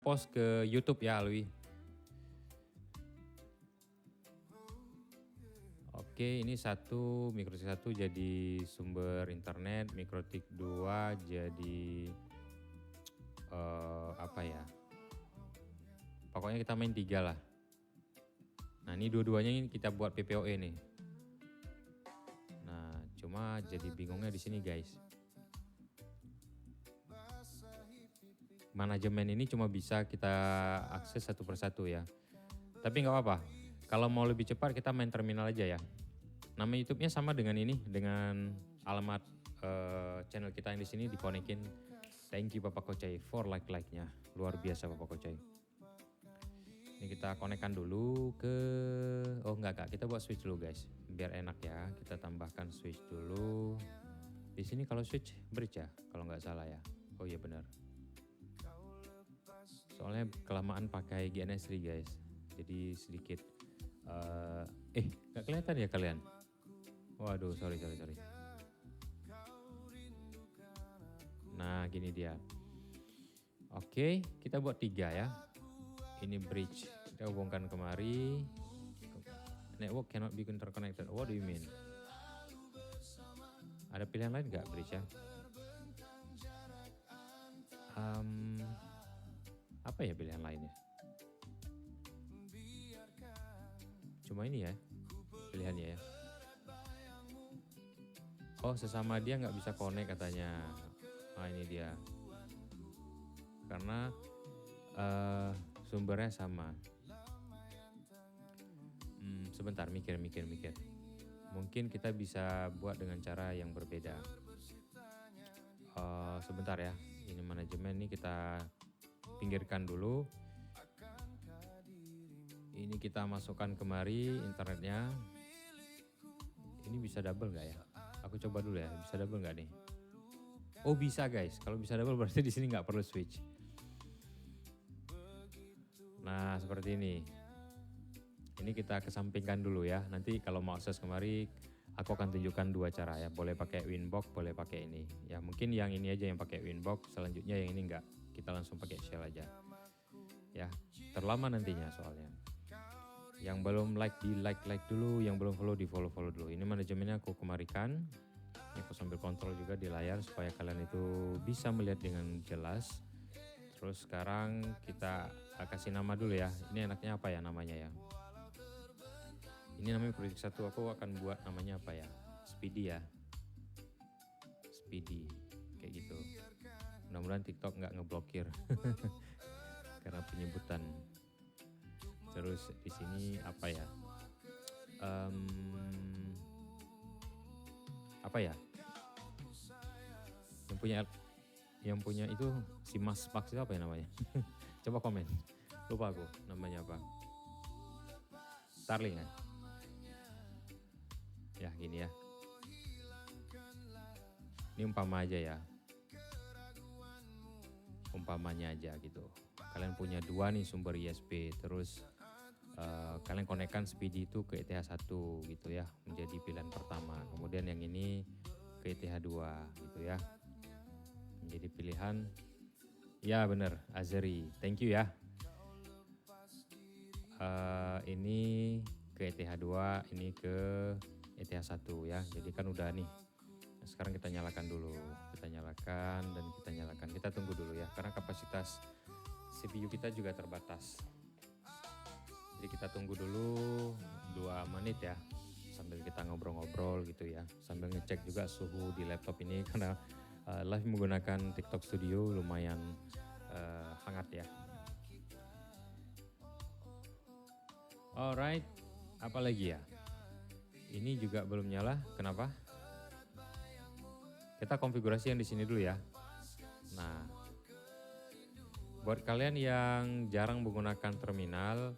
post ke YouTube ya Alwi. Oke, ini Mikrotik 1 jadi sumber internet, Mikrotik 2 jadi apa ya? Pokoknya kita main 3 lah. Nah, ini dua-duanya ini kita buat PPOE nih. Nah, cuma jadi bingungnya di sini, guys. Manajemen ini cuma bisa kita akses satu persatu ya. Tapi nggak apa-apa. Kalau mau lebih cepat kita main terminal aja ya. Nama YouTube-nya sama dengan ini, dengan alamat channel kita yang di sini dikonekin. Thank you Bapak Kocai for like-nya. Luar biasa Bapak Kocai. Ini kita konekkan dulu ke enggak, kita buat switch dulu guys. Biar enak ya. Kita tambahkan switch dulu. Di sini kalau switch bridge ya, kalau nggak salah ya. Oh iya benar. Soalnya kelamaan pakai GNS3 guys. Jadi sedikit nggak kelihatan ya kalian? Waduh, sorry. Nah, gini dia. Oke, kita buat 3 ya. Ini bridge. Kita hubungkan kemari. Network cannot be interconnected. What do you mean? Ada pilihan lain nggak bridge ya? Apa ya pilihan lainnya? Cuma ini ya pilihannya ya. Oh, sesama dia nggak bisa connect katanya. Nah, ini dia. Karena sumbernya sama. Sebentar, mikir. Mungkin kita bisa buat dengan cara yang berbeda. Sebentar ya. Ini manajemen nih kita pinggirkan dulu. Ini kita masukkan kemari internetnya. Ini bisa double nggak ya? Aku coba dulu ya. Bisa double nggak nih? Oh bisa guys. Kalau bisa double berarti di sini nggak perlu switch. Nah seperti ini. Ini kita kesampingkan dulu ya. Nanti kalau mau akses kemari, aku akan tunjukkan 2 cara ya. Boleh pakai Winbox, boleh pakai ini. Ya mungkin yang ini aja yang pakai Winbox. Selanjutnya yang ini enggak. Kita langsung pakai shell aja. Ya terlama nantinya soalnya. Yang belum like di like dulu, yang belum follow di follow dulu. Ini manajemennya aku kemarikan. Ini aku sambil kontrol juga di layar supaya kalian itu bisa melihat dengan jelas. Terus sekarang kita kasih nama dulu ya. Ini enaknya apa ya namanya ya? Ini namanya Mikrotik 1. Aku akan buat namanya apa ya? Speedy ya. Speedy kayak gitu. Mudah-mudahan TikTok nggak ngeblokir karena penyebutan. Terus di sini apa ya? Apa ya? Yang punya itu si Mas Max itu apa ya namanya? Coba komen. Lupa aku namanya apa. Starling kan? Ya gini ya. Ini umpama aja ya. Umpamanya aja gitu. Kalian punya 2 nih sumber ISP, terus kalian konekkan Speedy itu ke ETH1 gitu ya, menjadi pilihan pertama. Kemudian yang ini ke ETH2 gitu ya, menjadi pilihan. Ya bener, Azeri, thank you ya. Ini ke ETH2, ini ke ETH1 ya, jadi kan udah nih. Nah, sekarang kita nyalakan dulu, kita tunggu dulu ya, karena kapasitas CPU kita juga terbatas. Jadi kita tunggu dulu 2 menit ya, sambil kita ngobrol-ngobrol gitu ya, sambil ngecek juga suhu di laptop ini karena live menggunakan TikTok Studio lumayan hangat ya. Alright, apa lagi ya? Ini juga belum nyala, kenapa? Kita konfigurasi yang di sini dulu ya. Nah, buat kalian yang jarang menggunakan terminal,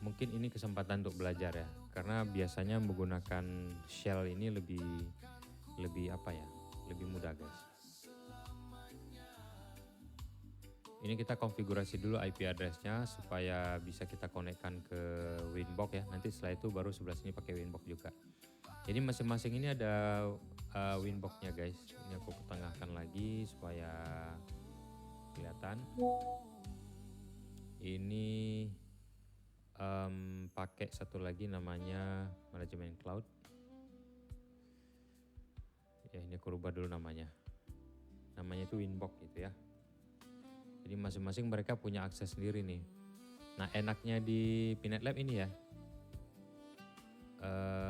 mungkin ini kesempatan untuk belajar ya, karena biasanya menggunakan shell ini lebih apa ya, lebih mudah guys. Ini kita konfigurasi dulu IP address-nya supaya bisa kita konekkan ke Winbox ya. Nanti setelah itu baru sebelah sini pakai Winbox juga. Jadi masing-masing ini ada Winbox-nya guys. Ini aku ketengahkan lagi supaya kelihatan. Ini pakai satu lagi namanya manajemen cloud. Ya ini aku rubah dulu namanya. Namanya itu Winbox gitu ya. Jadi masing-masing mereka punya akses sendiri nih. Nah enaknya di Pinet Lab ini ya,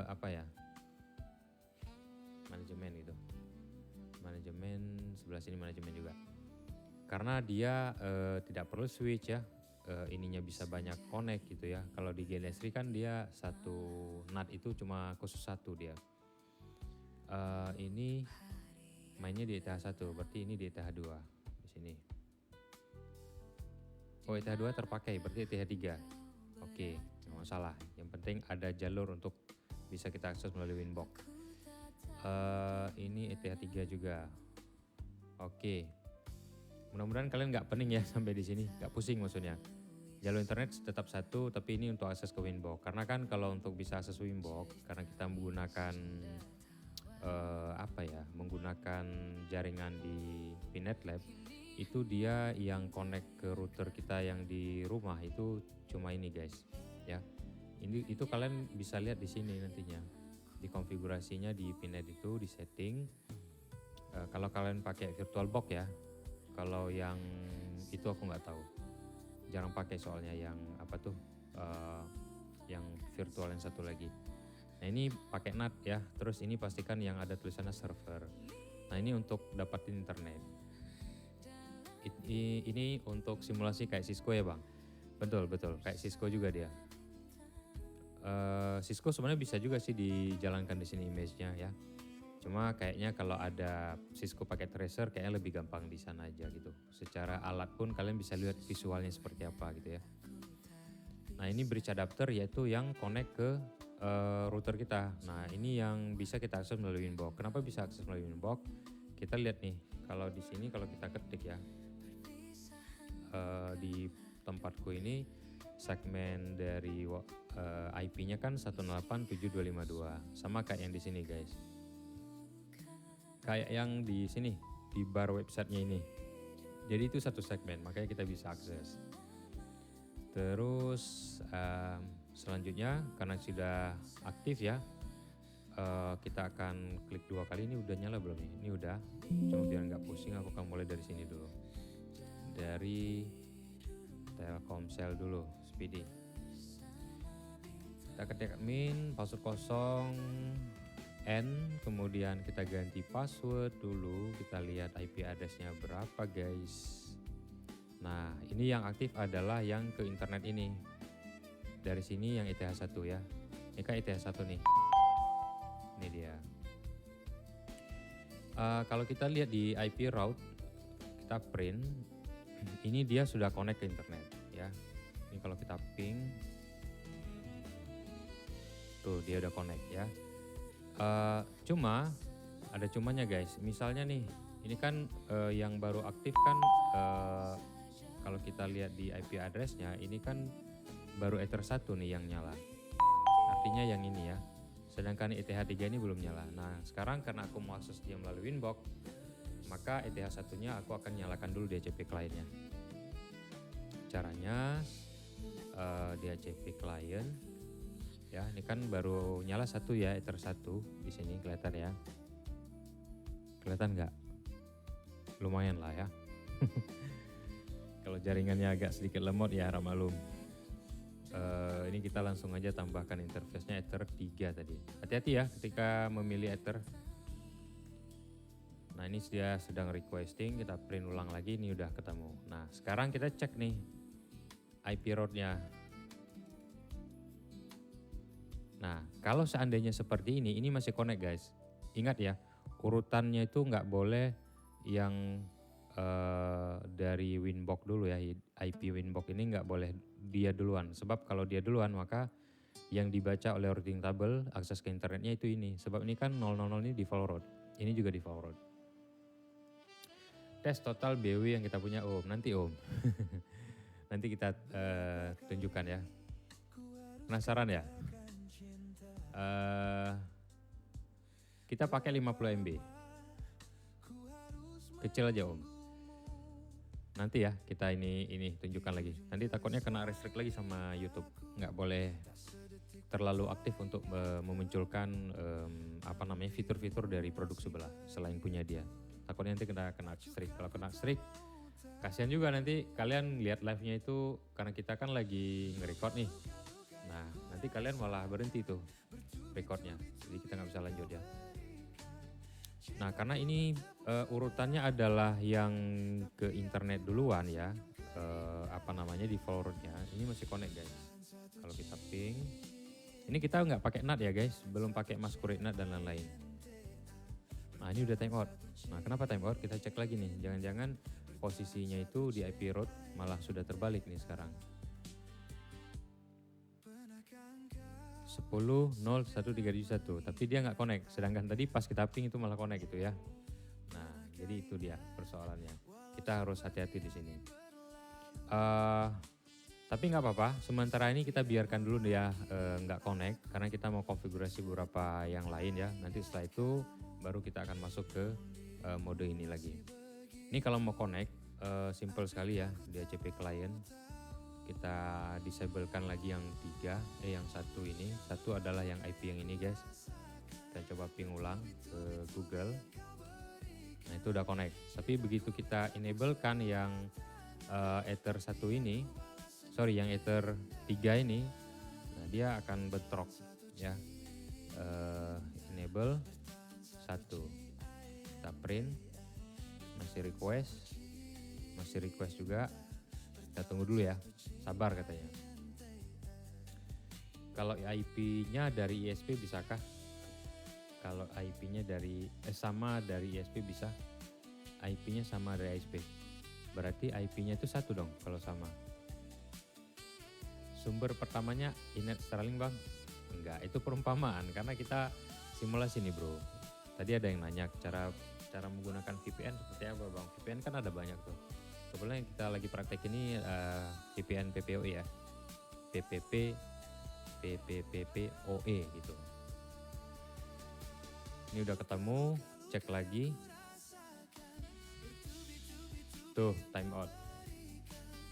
apa ya, manajemen gitu. Manajemen sebelah sini manajemen juga. Karena dia tidak perlu switch ya, ininya bisa banyak connect gitu ya. Kalau di GNS3 kan dia satu NAT itu cuma khusus satu dia. Ini mainnya di ETH1, berarti ini di ETH2 di sini. Oh ETH2 terpakai, berarti ETH3. Oke, nggak masalah. Yang penting ada jalur untuk bisa kita akses melalui Winbox. Ini ETH3 juga. Oke. Mudah-mudahan kalian nggak pening ya sampai di sini, nggak pusing maksudnya. Jalur internet tetap satu, tapi ini untuk akses ke Winbox. Karena kan kalau untuk bisa akses Winbox, karena kita menggunakan menggunakan jaringan di Pinet Lab, itu dia yang connect ke router kita yang di rumah itu cuma ini guys, ya. Ini itu kalian bisa lihat di sini nantinya di konfigurasinya di Pinet itu di setting. Kalau kalian pakai VirtualBox ya, kalau yang itu aku nggak tahu, jarang pakai soalnya yang apa tuh, yang virtual yang satu lagi. Nah ini pakai NAT ya, terus ini pastikan yang ada tulisannya server. Nah ini untuk dapatin internet. Ini untuk simulasi kayak Cisco ya bang? Betul, kayak Cisco juga dia. Cisco sebenarnya bisa juga sih dijalankan di sini image-nya ya. Cuma kayaknya kalau ada Cisco pakai tracer kayaknya lebih gampang di sana aja gitu. Secara alat pun kalian bisa lihat visualnya seperti apa gitu ya. Nah ini bridge adapter yaitu yang connect ke router kita. Nah ini yang bisa kita akses melalui Winbox. Kenapa bisa akses melalui Winbox? Kita lihat nih, kalau di sini kalau kita ketik ya, di tempatku ini segmen dari IP-nya kan 108.7252, sama kayak yang di sini guys. Kayak yang di sini di bar websitenya ini. Jadi itu satu segmen, makanya kita bisa akses. Terus selanjutnya karena sudah aktif ya, kita akan klik 2 kali. Ini udah nyala belum nih? Ini udah. Cuma biar nggak pusing aku akan mulai dari sini dulu. Dari Telkomsel dulu, Speedy. Kita ketik admin, password kosong, N, kemudian kita ganti password dulu, kita lihat IP address-nya berapa guys. Nah ini yang aktif adalah yang ke internet ini. Dari sini yang ETH1 ya, ini kan ETH1 nih. Ini dia. Kalau kita lihat di IP route, kita print, ini dia sudah connect ke internet ya. Ini kalau kita ping, tuh dia udah connect ya. Cuma ada cumanya guys. Misalnya nih, ini kan yang baru aktif kan, kalau kita lihat di IP address-nya, ini kan baru Ether 1 nih yang nyala. Artinya yang ini ya. Sedangkan ETH3 ini belum nyala. Nah sekarang karena aku mau akses dia melalui Winbox, maka ETH1-nya aku akan nyalakan dulu DHCP client-nya. Caranya DHCP client ya, ini kan baru nyala satu ya, Ether 1 di sini kelihatan ya. Kelihatan nggak? Lumayan lah ya. Kalau jaringannya agak sedikit lemot ya maklum. Ini kita langsung aja tambahkan interface-nya Ether 3 tadi. Hati-hati ya ketika memilih Ether. Nah ini dia sedang requesting, kita print ulang lagi, ini udah ketemu. Nah sekarang kita cek nih IP route-nya. Nah kalau seandainya seperti ini masih connect guys. Ingat ya, urutannya itu nggak boleh yang dari Winbox dulu ya, IP Winbox ini nggak boleh dia duluan. Sebab kalau dia duluan maka yang dibaca oleh routing table akses ke internetnya itu ini. Sebab ini kan 000 ini default route, ini juga default route. Tes total BW yang kita punya Om, nanti Om. Nanti kita tunjukkan ya. Penasaran ya? Kita pakai 50 MB. Kecil aja Om. nanti ya kita ini tunjukkan lagi. Nanti takutnya kena restrict lagi sama YouTube. Nggak boleh terlalu aktif untuk memunculkan apa namanya fitur-fitur dari produk sebelah selain punya dia. Takutnya nanti kena strike. Kalau kena strike, kasihan juga nanti kalian lihat live-nya itu karena kita kan lagi nge-record nih. Nah, nanti kalian malah berhenti tuh recordnya. Jadi kita nggak bisa lanjut ya. Nah, karena ini urutannya adalah yang ke internet duluan ya. Apa namanya di forwardnya. Ini masih connect guys. Kalau kita ping, ini kita nggak pakai NAT ya guys, belum pakai masquerade NAT dan lain-lain. Nah, ini udah time out. Nah, kenapa time out? Kita cek lagi nih. Jangan-jangan posisinya itu di IP route malah sudah terbalik nih sekarang. 10.01.371, tapi dia nggak connect. Sedangkan tadi pas kita ping itu malah connect gitu ya. Nah, jadi itu dia persoalannya. Kita harus hati-hati di sini. Tapi nggak apa-apa. Sementara ini kita biarkan dulu dia nggak connect karena kita mau konfigurasi beberapa yang lain ya. Nanti setelah itu baru kita akan masuk ke mode ini lagi. Ini kalau mau connect simple sekali ya di DHCP client. Kita disablekan lagi yang yang satu ini. Satu adalah yang IP yang ini guys. Kita coba ping ulang ke Google. Nah, itu udah connect. Tapi begitu kita enablekan yang Ether 1 ini, yang Ether 3 ini, nah dia akan bentrok ya. Enable 1. Kita print, masih request juga. Kita tunggu dulu ya, sabar katanya. Kalau IP-nya dari ISP bisakah? Kalau IP-nya sama dari ISP bisa? IP-nya sama dari ISP. Berarti IP-nya itu satu dong kalau sama. Sumber pertamanya Inet Starlink bang? Enggak, itu perumpamaan karena kita simulasi nih bro. Tadi ada yang nanya cara menggunakan VPN seperti apa bang? VPN kan ada banyak tuh. Sebenarnya yang kita lagi praktek ini VPN PPOE ya, PPPOE gitu. Ini udah ketemu, cek lagi. Tuh time out.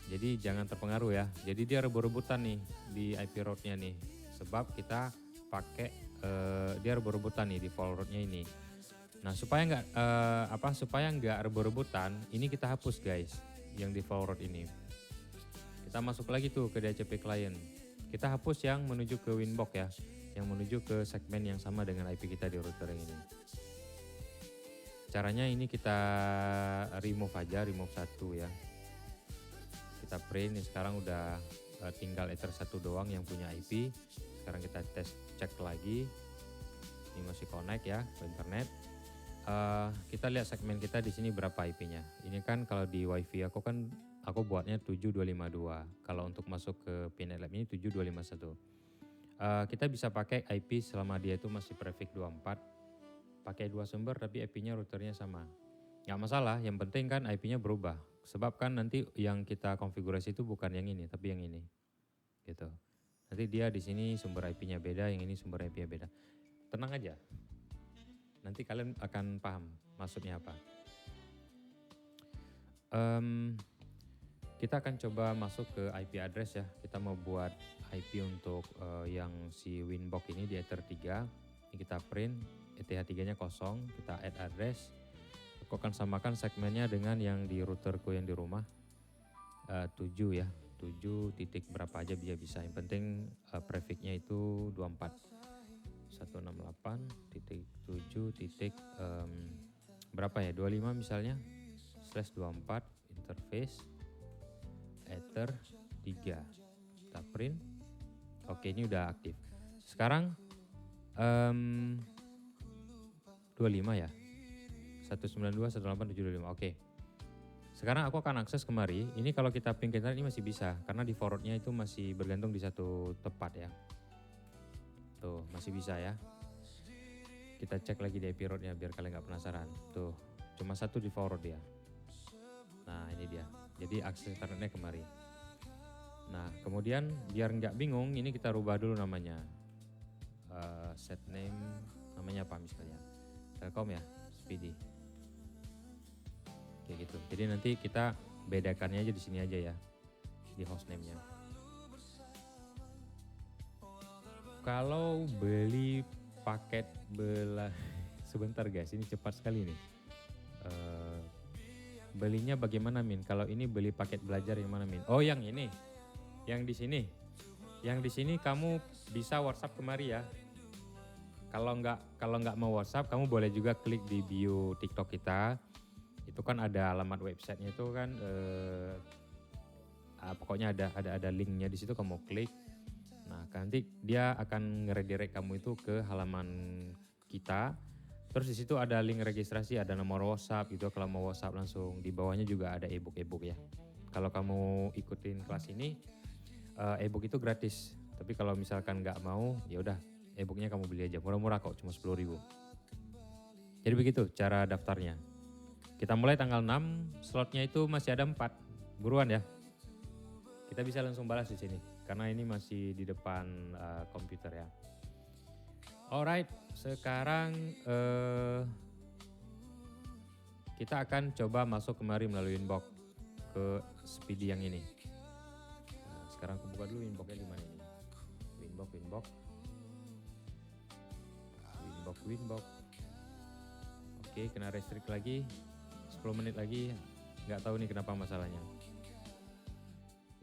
Jadi jangan terpengaruh ya. Jadi dia rebut-rebutan nih di IP route-nya nih. Sebab kita pakai dia rebut-rebutan nih di default route-nya ini. Nah supaya nggak rebut-rebutan, ini kita hapus guys. Yang default route ini. Kita masuk lagi tuh ke DHCP client. Kita hapus yang menuju ke Winbox ya. Yang menuju ke segmen yang sama dengan IP kita di router yang ini. Caranya ini kita remove 1 ya. Kita print, ini sekarang udah tinggal Ether 1 doang yang punya IP. Sekarang kita cek lagi. Ini masih connect ya ke internet. Kita lihat segmen kita di sini berapa IP-nya. Ini kan kalau di WiFi aku buatnya 7252. Kalau untuk masuk ke PNet Lab ini 7251. Kita bisa pakai IP selama dia itu masih prefix 24. Pakai 2 sumber tapi IP-nya routernya sama. Nggak masalah, yang penting kan IP-nya berubah. Sebab kan nanti yang kita konfigurasi itu bukan yang ini tapi yang ini. Gitu. Nanti dia di sini sumber IP-nya beda, yang ini sumber IP-nya beda. Tenang aja. Nanti kalian akan paham maksudnya apa. Kita akan coba masuk ke IP address ya. Kita mau buat IP untuk yang si Winbox ini di Ether 3. Ini kita print, ETH3-nya kosong, kita add address. Aku akan samakan segmennya dengan yang di routerku yang di rumah. 7 ya, 7 titik berapa aja bisa. Yang penting prefixnya itu 24. 168.7 titik berapa ya, 25 misalnya /24 interface Ether 3. Kita print. Oke, ini udah aktif. Sekarang 25 ya, 192.168.725. Oke, sekarang aku akan akses kemari. Ini kalau kita ping ke internet ini masih bisa karena di forwardnya itu masih bergantung di satu tempat ya. Tuh masih bisa ya. Kita cek lagi di IP route-nya biar kalian nggak penasaran. Tuh cuma satu di forward ya. Nah ini dia. Jadi akses internetnya kemari. Nah kemudian biar nggak bingung, ini kita rubah dulu namanya. Set name namanya apa misalnya? Telkom ya, Speedy. Kayak gitu. Jadi nanti kita bedakannya aja di sini aja ya, di hostname-nya. Kalau beli paket sebentar guys, ini cepat sekali nih. Belinya bagaimana Min? Kalau ini beli paket belajar yang mana Min? Oh yang ini, yang di sini. Yang di sini kamu bisa WhatsApp kemari ya. Kalau nggak mau WhatsApp, kamu boleh juga klik di bio TikTok kita. Itu kan ada alamat websitenya itu kan, pokoknya ada linknya di situ, kamu klik. Nah nanti dia akan ngeredirect kamu itu ke halaman kita. Terus di situ ada link registrasi, ada nomor WhatsApp gitu. Kalau mau WhatsApp langsung, di bawahnya juga ada e-book ya. Kalau kamu ikutin kelas ini, e-book itu gratis. Tapi kalau misalkan nggak mau, ya udah e-booknya kamu beli aja. Murah-murah kok, cuma 10.000. Jadi begitu cara daftarnya. Kita mulai tanggal 6, slotnya itu masih ada 4. Buruan ya. Kita bisa langsung balas di sini karena ini masih di depan komputer ya. Alright, sekarang kita akan coba masuk kemari melalui inbox ke Speedy yang ini. Nah, sekarang aku buka dulu inboxnya di mana ini. Winbox. Oke, kena restrict lagi. 10 menit lagi, nggak tahu nih kenapa masalahnya.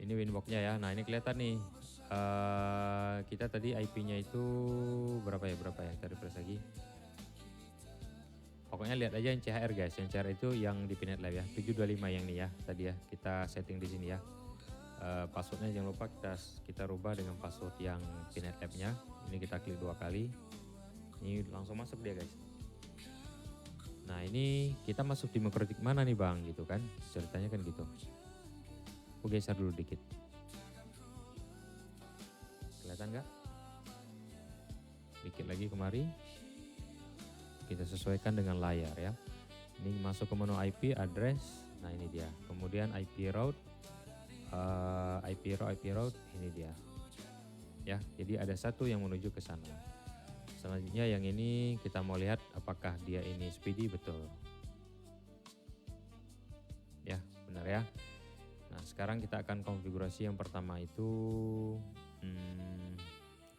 Ini Winbox-nya ya. Nah ini kelihatan nih. Kita tadi IP-nya itu berapa ya? Kita refresh lagi. Pokoknya lihat aja yang CHR guys. Yang CHR itu yang di Pinet Lab ya. 725 yang ini ya. Tadi ya kita setting di sini ya. Passwordnya jangan lupa kita rubah dengan password yang Pinet Lab-nya. Ini kita klik 2 kali. Ini langsung masuk dia guys. Nah ini kita masuk di Microtik mana nih bang gitu kan. Ceritanya kan gitu. Aku geser dulu dikit. Kelihatan nggak? Dikit lagi kemari. Kita sesuaikan dengan layar ya. Ini masuk ke menu IP, address. Nah ini dia. Kemudian IP route. IP route ini dia. Ya, jadi ada satu yang menuju ke sana. Selanjutnya yang ini kita mau lihat apakah dia ini Speedy, betul. Ya, benar ya. Nah sekarang kita akan konfigurasi yang pertama itu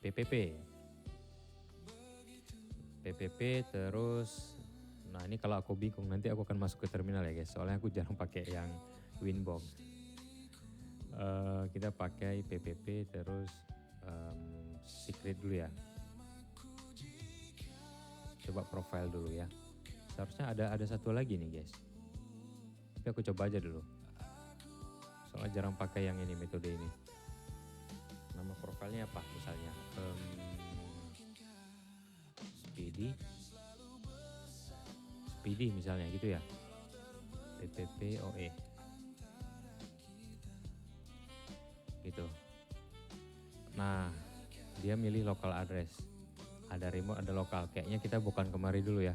PPP terus. Nah ini kalau aku bingung nanti aku akan masuk ke terminal ya guys, soalnya aku jarang pakai yang Winbox. Kita pakai PPP terus secret dulu ya. Coba profile dulu ya. Seharusnya ada satu lagi nih guys, tapi aku coba aja dulu. Soalnya jarang pakai yang ini, metode ini. Nama profilnya apa misalnya? Speedy misalnya gitu ya. PPPOE. Gitu. Nah, dia milih local address. Ada remote, ada lokal. Kayaknya kita bukan kemari dulu ya.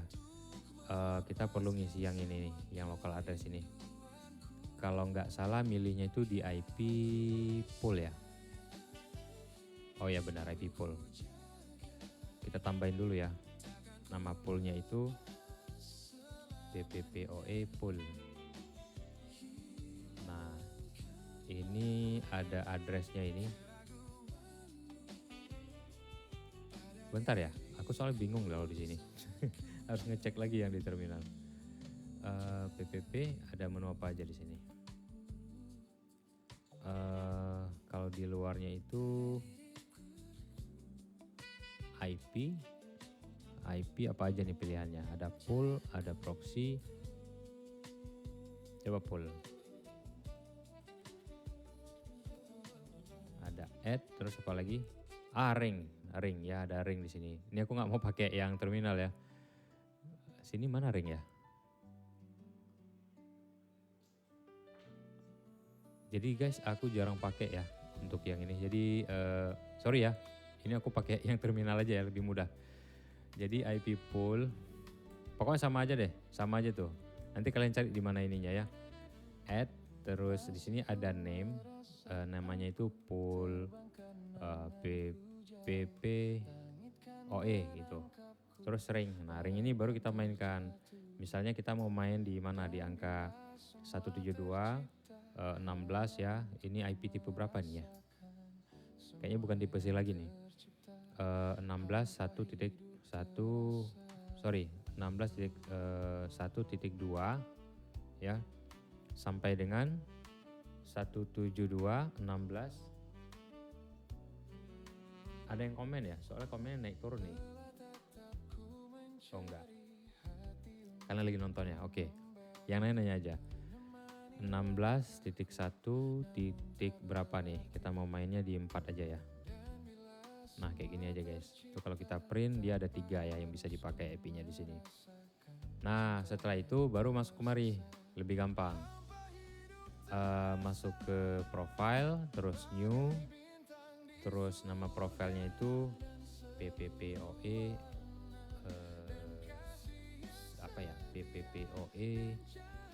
Kita perlu ngisi yang ini nih, yang local address ini. Kalau nggak salah milihnya itu di IP pool ya. Oh ya benar, IP pool. Kita tambahin dulu ya. Nama poolnya itu PPPOE pool. Nah ini ada addressnya ini. Bentar ya, aku soalnya bingung kalau di sini. Harus ngecek lagi yang di terminal. PPP ada menu apa aja di sini? Kalau di luarnya itu IP apa aja nih pilihannya? Ada pool, ada proxy. Coba pool. Ada add, terus apa lagi? Ring ya, ada ring di sini. Ini aku nggak mau pakai yang terminal ya. Sini mana ring ya? Jadi guys, aku jarang pakai ya untuk yang ini. Jadi sorry ya, ini aku pakai yang terminal aja ya, lebih mudah. Jadi IP pool, pokoknya sama aja deh, sama aja tuh. Nanti kalian cari di mana ininya ya. Add, terus di sini ada name, namanya itu pool PPPOE gitu. Terus ring. Nah ring ini baru kita mainkan. Misalnya kita mau main di mana, di angka 172 16 ya. Ini IP tipe berapa nih ya? Kayaknya bukan tipe C lagi nih. 16 1.1 sorry 16.1.2 ya sampai dengan 172.16. Ada yang komen ya? Soalnya komennya naik turun nih. Oh enggak. Kalian lagi nonton ya? Oke. Yang nanya aja. 16.1 titik berapa nih? Kita mau mainnya di 4 aja ya. Nah kayak gini aja guys. Itu kalau kita print dia ada 3 ya yang bisa dipakai IP-nya di sini. Nah setelah itu baru masuk kemari, lebih gampang. Masuk ke profile, terus new, terus nama profilnya itu PPPoE apa ya, PPPoE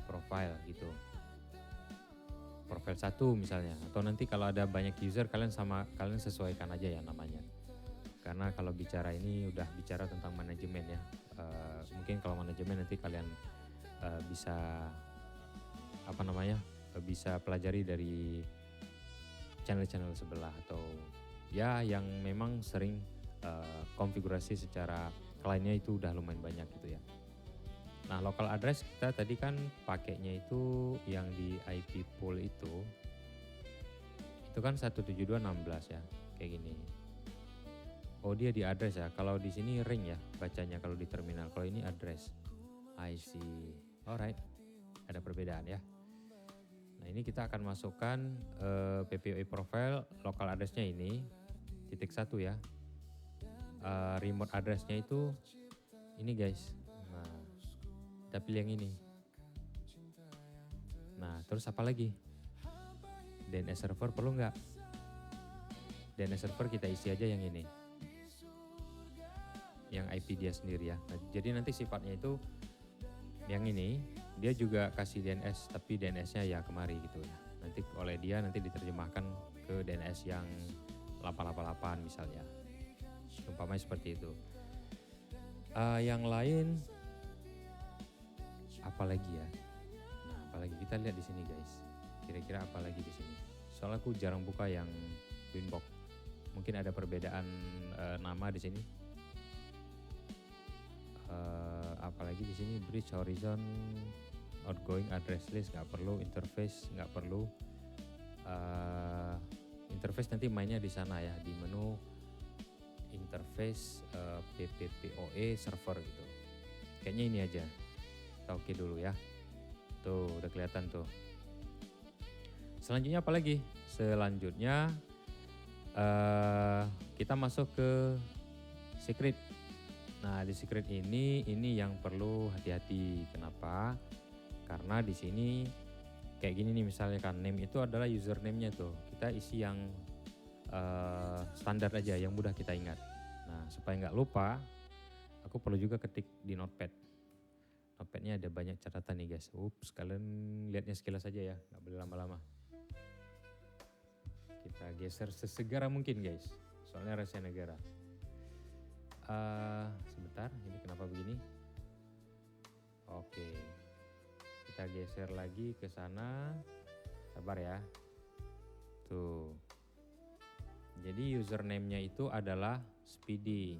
profile gitu. Profil 1 misalnya, atau nanti kalau ada banyak user kalian sesuaikan aja ya namanya. Karena kalau bicara ini udah bicara tentang manajemen ya. Mungkin kalau manajemen nanti kalian bisa bisa pelajari dari channel-channel sebelah atau ya yang memang sering konfigurasi secara kliennya itu udah lumayan banyak gitu ya. Nah local address kita tadi kan pakainya itu yang di IP pool itu kan 172.16 ya kayak gini. Oh dia di address ya, kalau di sini ring ya bacanya kalau di terminal, kalau ini address. I see, alright, ada perbedaan ya. Nah ini kita akan masukkan PPoE profile local addressnya ini titik 1 ya. Remote addressnya itu ini guys. Nah kita pilih yang ini. Nah terus apa lagi? DNS server perlu nggak? DNS server kita isi aja yang ini, yang IP dia sendiri ya. Nah, jadi nanti sifatnya itu yang ini dia juga kasih DNS, tapi DNS-nya ya kemari gitu ya. Nanti oleh dia nanti diterjemahkan ke DNS yang 888 misalnya. Umpamanya seperti itu. Yang lain apalagi ya? Nah, apalagi kita lihat di sini guys. Kira-kira apalagi di sini? Soalnya aku jarang buka yang Winbox. Mungkin ada perbedaan nama di sini. Apalagi di sini bridge horizon outgoing address list nggak perlu, interface nggak perlu. Interface nanti mainnya di sana ya, di menu interface PPPoE server gitu. Kayaknya ini aja. Kita oke dulu ya. Tuh udah kelihatan tuh. Selanjutnya apa lagi? Selanjutnya kita masuk ke secret. Nah di secret ini yang perlu hati-hati. Kenapa? Karena di sini kayak gini nih misalnya kan, name itu adalah username-nya tuh. Kita isi yang standar aja, yang mudah kita ingat. Nah supaya nggak lupa, aku perlu juga ketik di notepad. Notepadnya ada banyak catatan nih guys. Ups, kalian lihatnya sekilas aja ya, nggak boleh lama-lama. Kita geser sesegera mungkin guys, soalnya rahasia negara. Sebentar, ini kenapa begini? Oke, kita geser lagi ke sana. Sabar ya. Tuh. Jadi username-nya itu adalah Speedy.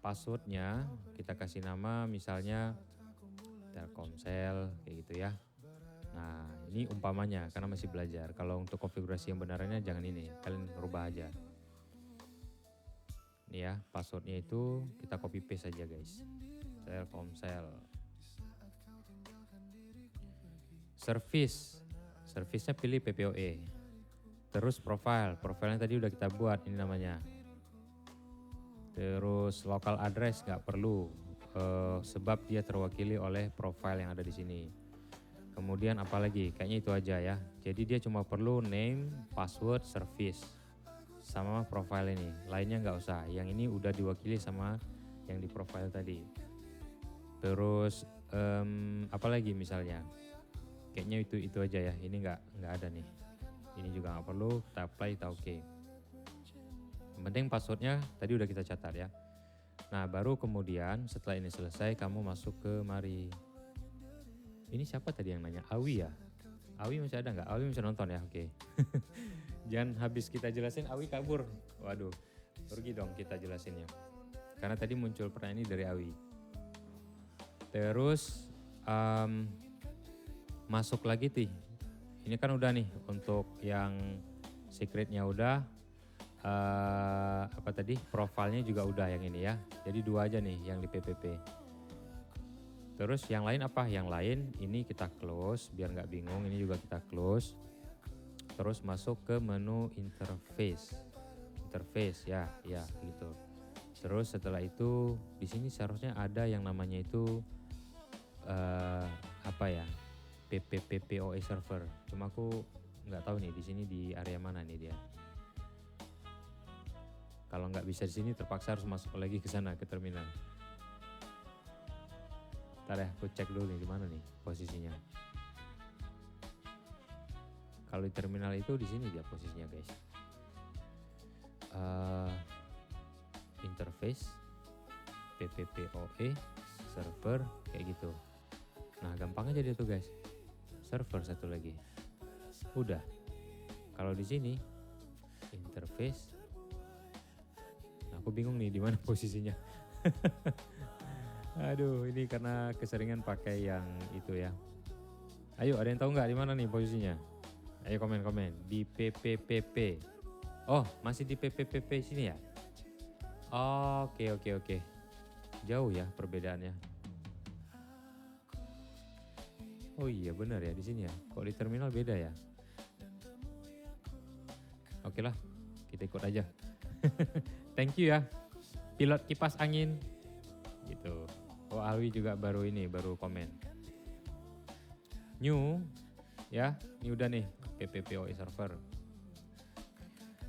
Passwordnya kita kasih nama misalnya Telkomsel kayak gitu ya. Nah ini umpamanya karena masih belajar. Kalau untuk konfigurasi yang benarnya jangan ini, kalian rubah aja. Ini ya passwordnya itu kita copy paste saja guys. Telkomsel. Service-nya pilih PPoE. Terus profile-nya tadi udah kita buat, ini namanya. Terus local address nggak perlu sebab dia terwakili oleh profile yang ada di sini. Kemudian apalagi? Kayaknya itu aja ya. Jadi dia cuma perlu name, password, service sama profile ini. Lainnya nggak usah. Yang ini udah diwakili sama yang di profile tadi. Terus apalagi misalnya? Kayaknya itu aja ya. Ini nggak ada nih. Ini juga nggak perlu. Kita apply, kita oke. Yang penting passwordnya tadi udah kita catat ya. Nah baru kemudian setelah ini selesai kamu masuk ke mari. Ini siapa tadi yang nanya? Awi ya? Awi masih ada nggak? Awi masih nonton ya, oke. Jangan habis kita jelasin Awi kabur. Waduh, pergi dong kita jelasinnya. Karena tadi muncul pertanyaan ini dari Awi. Terus masuk lagi Ti. Ini kan udah nih untuk yang secretnya udah. Apa tadi? Profilnya juga udah yang ini ya. Jadi 2 aja nih yang di PPP. Terus yang lain apa? Yang lain ini kita close biar nggak bingung. Ini juga kita close. Terus masuk ke menu interface ya gitu. Terus setelah itu di sini seharusnya ada yang namanya itu apa ya, PPPoE server. Cuma aku nggak tahu nih di sini di area mana nih dia. Kalau nggak bisa di sini terpaksa harus masuk lagi ke sana ke terminal. Ntar ya, aku cek dulu nih di mana nih posisinya. Kalau di terminal itu di sini dia posisinya guys. Interface, PPPoE, server kayak gitu. Nah gampang aja dia tuh guys. Server satu lagi. Udah. Kalau di sini interface. Nah, aku bingung nih di mana posisinya. Aduh, ini karena keseringan pakai yang itu ya. Ayo, ada yang tahu nggak di mana nih posisinya? Ayo komen-komen di PPPP. Oh, masih di PPPP sini ya? Oke. Jauh ya perbedaannya. Oh iya benar ya di sini ya. Kok di terminal beda ya? Oke lah, kita ikut aja. Thank you ya, pilot kipas angin. Gitu. Oh Alwi juga baru komen. New, ya, ini udah nih PPPoE server.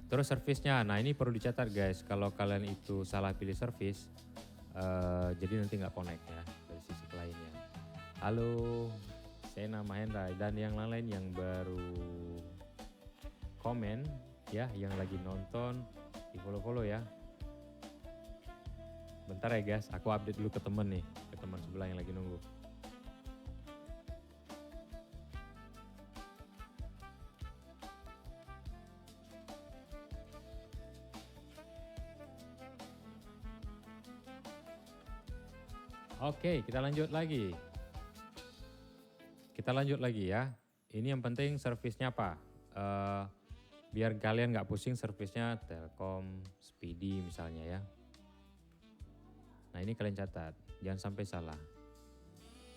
Terus service-nya, nah ini perlu dicatat guys, kalau kalian itu salah pilih service, jadi nanti nggak connect ya dari sisi kliennya. Halo, saya nama Hendra dan yang lain-lain yang baru komen ya, yang lagi nonton di follow ya. Bentar ya guys, aku update dulu ke temen nih, ke teman sebelah yang lagi nunggu. Oke, kita lanjut lagi. Ya. Ini yang penting servisnya apa? Biar kalian nggak pusing servisnya Telkom, Speedy misalnya ya. Nah ini kalian catat, jangan sampai salah.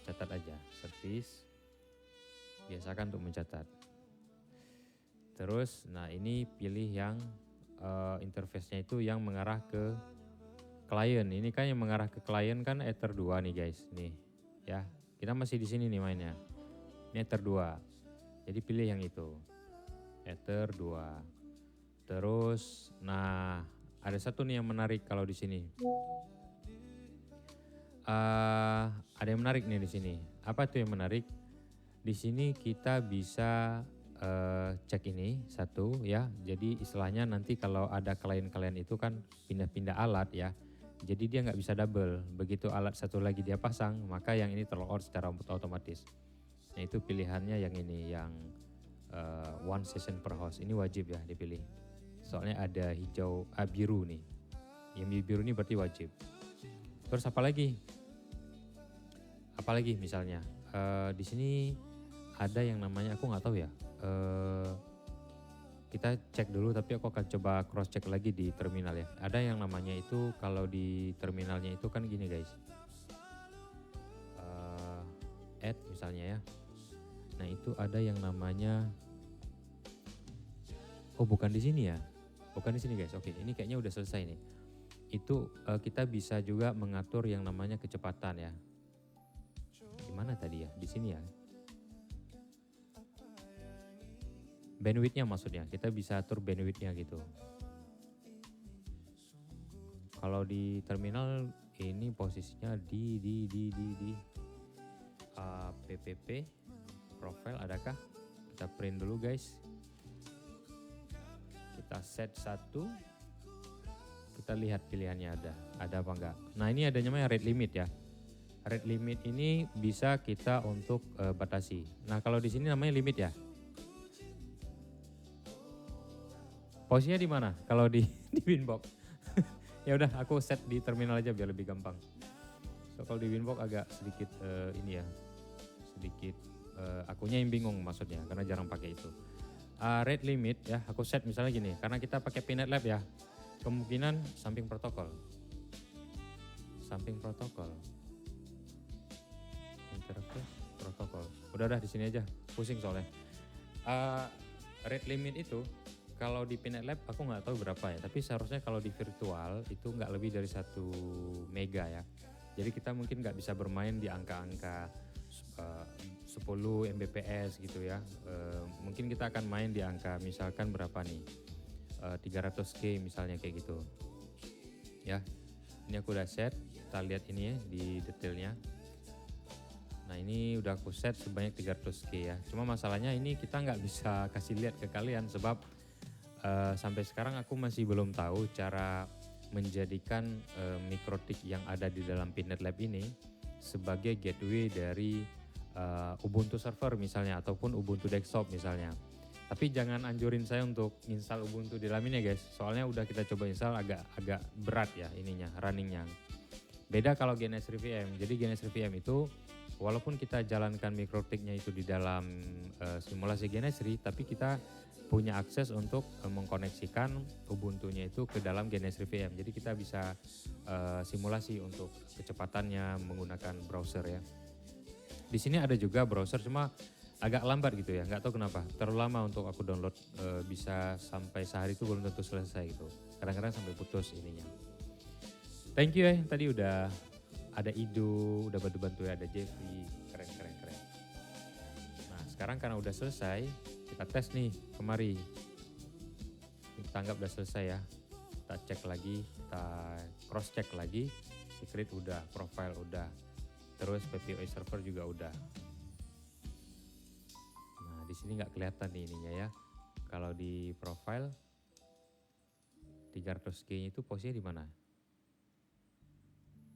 Catat aja, servis. Biasakan untuk mencatat. Terus, nah ini pilih yang interface-nya itu yang mengarah ke klien. Ini kan yang mengarah ke klien kan Ether 2 nih guys, nih ya. Kita masih di sini nih mainnya. Ini Ether 2. Jadi pilih yang itu. Ether 2. Terus nah, ada satu nih yang menarik kalau di sini. Ada yang menarik nih di sini. Apa tuh yang menarik? Di sini kita bisa cek ini satu ya. Jadi istilahnya nanti kalau ada klien-klien itu kan pindah-pindah alat ya. Jadi dia nggak bisa double. Begitu alat satu lagi dia pasang, maka yang ini terlogout secara otomatis. Nah itu pilihannya yang ini, yang one session per host. Ini wajib ya dipilih. Soalnya ada hijau, biru nih. Yang biru ini berarti wajib. Terus apa lagi? Apalagi misalnya di sini ada yang namanya, aku nggak tahu ya. Kita cek dulu, tapi aku akan coba cross check lagi di terminal ya. Ada yang namanya itu kalau di terminalnya itu kan gini guys. Add misalnya ya. Nah itu ada yang namanya, oh bukan di sini ya. Bukan di sini guys. Oke, ini kayaknya udah selesai nih. Itu kita bisa juga mengatur yang namanya kecepatan ya. Gimana tadi ya? Di sini ya. Bandwidth-nya maksudnya, kita bisa atur bandwidth-nya gitu. Kalau di terminal ini posisinya di PPP profile adakah? Kita print dulu guys. Kita set 1. Kita lihat pilihannya ada apa enggak. Nah ini ada namanya rate limit ya. Rate limit ini bisa kita untuk batasi. Nah kalau di sini namanya limit ya. Posisinya di mana? Kalau di di Winbox. Ya udah aku set di terminal aja biar lebih gampang. So kalau di Winbox agak sedikit ini ya, sedikit akunya yang bingung maksudnya karena jarang pakai itu. Rate limit ya, aku set misalnya gini, karena kita pakai Pinet Lab ya, kemungkinan samping protokol. Samping protokol. Interface protokol. Udah di sini aja, pusing soalnya. Rate limit itu kalau di Pinet Lab aku nggak tahu berapa ya, tapi seharusnya kalau di virtual itu nggak lebih dari 1 mega ya. Jadi kita mungkin nggak bisa bermain di angka-angka 10 Mbps gitu ya. Mungkin kita akan main di angka misalkan berapa nih, 300K misalnya kayak gitu. Ya, ini aku udah set, kita lihat ini ya di detailnya. Nah ini udah aku set sebanyak 300K ya. Cuma masalahnya ini kita nggak bisa kasih lihat ke kalian sebab sampai sekarang aku masih belum tahu cara menjadikan mikrotik yang ada di dalam Pinet Lab ini sebagai gateway dari Ubuntu server misalnya ataupun Ubuntu desktop misalnya. Tapi jangan anjurin saya untuk install Ubuntu di dalam ini guys. Soalnya udah kita coba install agak berat ya ininya, runningnya. Beda kalau GNS VM. Jadi GNS VM itu walaupun kita jalankan mikrotiknya itu di dalam simulasi GNS, tapi kita punya akses untuk mengkoneksikan Ubuntunya itu ke dalam GNS VM. Jadi kita bisa simulasi untuk kecepatannya menggunakan browser ya. Di sini ada juga browser cuma agak lambat gitu ya, nggak tahu kenapa. Terlalu lama untuk aku download, bisa sampai sehari itu belum tentu selesai gitu. Kadang-kadang sampai putus ininya. Thank you ya, tadi udah ada Ido, udah bantu-bantu ya, ada Jeffy, keren. Nah sekarang karena udah selesai, kita tes nih kemari. Kita anggap udah selesai ya. Kita cek lagi, kita cross check lagi. Secret udah, profile udah. Terus PPOI server juga udah. Nah di sini nggak kelihatan nih ininya ya. Kalau di profile 300K itu posisinya di mana?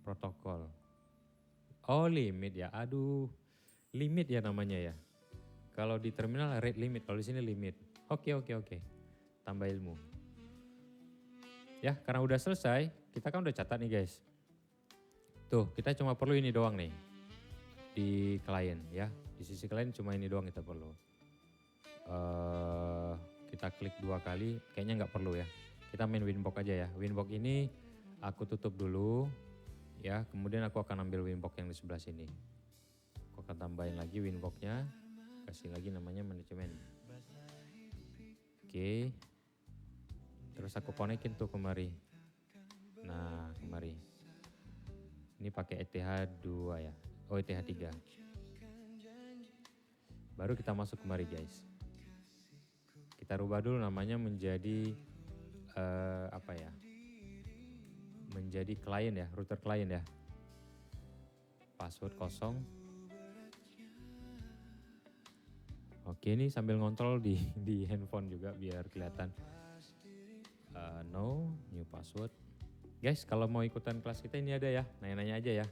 Protokol. Oh limit ya, aduh. Limit ya namanya ya. Kalau di terminal rate limit, kalau di sini limit. Oke. Tambah ilmu. Ya, karena udah selesai, kita kan udah catat nih guys. Tuh, kita cuma perlu ini doang nih. Di klien ya. Di sisi klien cuma ini doang kita perlu. Kita klik 2 kali, kayaknya nggak perlu ya. Kita main Winbox aja ya. Winbox ini aku tutup dulu ya. Kemudian aku akan ambil Winbox yang di sebelah sini. Aku akan tambahin lagi Winbox-nya. Kasih lagi namanya manajemen. Oke. Terus aku konekin tuh kemari. Nah, kemari. Ini pakai ETH2 ya. Oh, ETH3. Baru kita masuk kemari, guys. Kita rubah dulu namanya menjadi apa ya? Menjadi klien ya, router klien ya. Password kosong. Oke, ini sambil ngontrol di handphone juga biar kelihatan. No, new password. Guys, kalau mau ikutan kelas kita ini ada ya, nanya-nanya aja ya.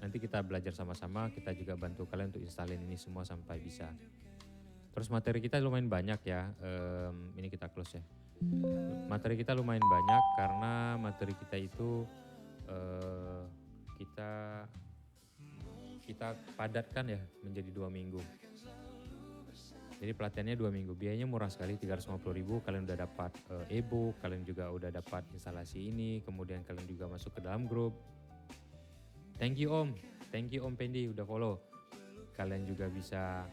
Nanti kita belajar sama-sama, kita juga bantu kalian untuk installin ini semua sampai bisa. Terus materi kita lumayan banyak ya, ini kita close ya. Materi kita lumayan banyak karena materi kita itu kita padatkan ya menjadi 2 minggu. Jadi pelatihannya 2 minggu, biayanya murah sekali 350.000, kalian udah dapat e-book, kalian juga udah dapat instalasi ini, kemudian kalian juga masuk ke dalam grup. Thank you Om Pendi udah follow. Kalian juga bisa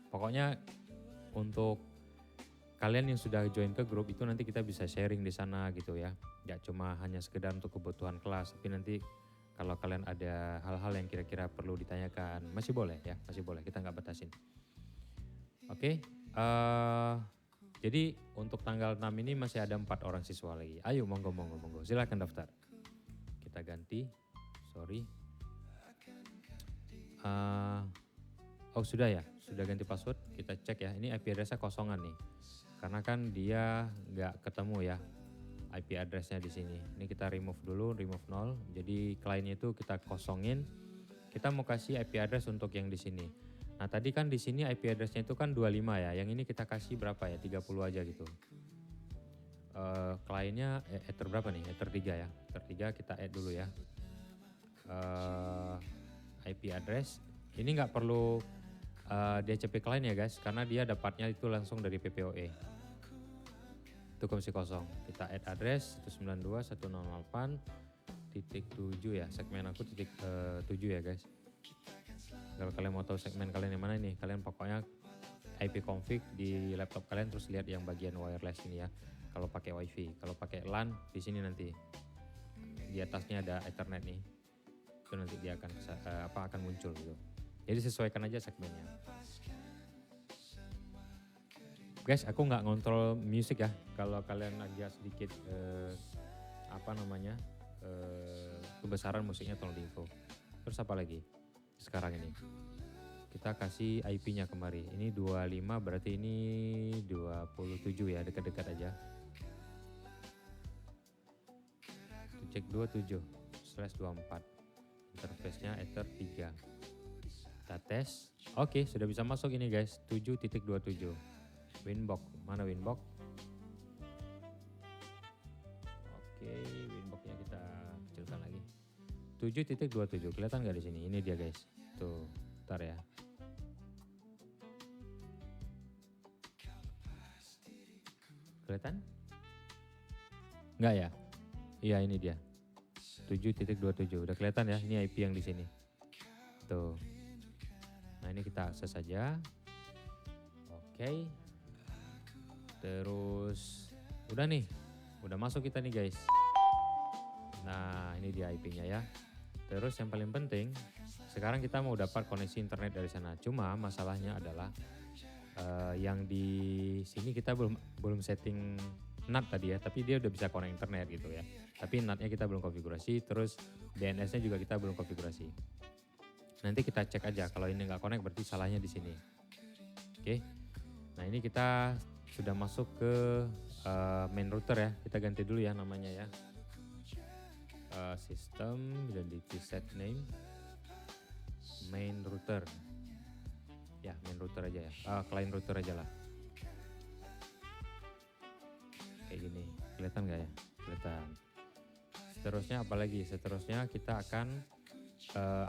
pokoknya untuk kalian yang sudah join ke grup itu nanti kita bisa sharing di sana gitu ya. Gak cuma hanya sekedar untuk kebutuhan kelas, tapi nanti kalau kalian ada hal-hal yang kira-kira perlu ditanyakan, masih boleh ya, masih boleh, kita nggak batasin. Oke, jadi untuk tanggal 6 ini masih ada 4 orang siswa lagi. Ayo monggo, silakan daftar. Kita ganti, sorry. Oh sudah ya, sudah ganti password, kita cek ya, ini IP address-nya kosongan nih. Karena kan dia nggak ketemu ya, IP addressnya di sini. Ini kita remove dulu, remove 0. Jadi kliennya itu kita kosongin. Kita mau kasih IP address untuk yang di sini. Nah tadi kan di sini IP addressnya itu kan 25 ya. Yang ini kita kasih berapa ya? 30 aja gitu. Kliennya ether berapa nih? Ether 3 ya. Ether 3 kita add dulu ya. IP address. Ini nggak perlu DHCP client ya guys, karena dia dapatnya itu langsung dari PPOE. Itu komisi kosong. Kita add address 192.168.7 ya. Segmen aku titik 7 ya guys. Kalau kalian mau tahu segmen kalian yang mana nih, kalian pokoknya IP config di laptop kalian, terus lihat yang bagian wireless ini ya. Kalau pakai wifi, kalau pakai LAN di sini nanti di atasnya ada Ethernet nih. Itu nanti dia akan muncul gitu. Jadi sesuaikan aja segmennya. Guys, aku nggak ngontrol musik ya. Kalau kalian agak sedikit kebesaran musiknya tolong diinfo. Terus apa lagi? Sekarang ini kita kasih IP-nya kemari. Ini 25 berarti ini 27 ya, dekat-dekat aja. Cek 27/24. Interface-nya Ether 3. Kita tes. Oke, sudah bisa masuk ini guys. 7.27. Winbox. Mana Winbox? Oke, Winbox-nya kita kecilkan lagi. 7.27. Kelihatan nggak di sini? Ini dia guys. Tuh, bentar ya. Kelihatan? Nggak ya? Iya, ini dia. 7.27. Udah kelihatan ya? Ini IP yang di sini. Tuh. Nah, ini kita akses saja. Oke. Terus udah nih. Udah masuk kita nih guys. Nah, ini dia IP-nya ya. Terus yang paling penting, sekarang kita mau dapat koneksi internet dari sana. Cuma masalahnya adalah yang di sini kita belum setting NAT tadi ya, tapi dia udah bisa connect internet gitu ya. Tapi NAT-nya kita belum konfigurasi, terus DNS-nya juga kita belum konfigurasi. Nanti kita cek aja, kalau ini nggak connect berarti salahnya di sini. Oke. Nah, ini kita sudah masuk ke main router ya. Kita ganti dulu ya namanya ya. System identity set name main router. Ya, main router aja ya. Client router aja lah. Kayak gini. Kelihatan nggak ya? Kelihatan. Seterusnya apalagi? Seterusnya kita akan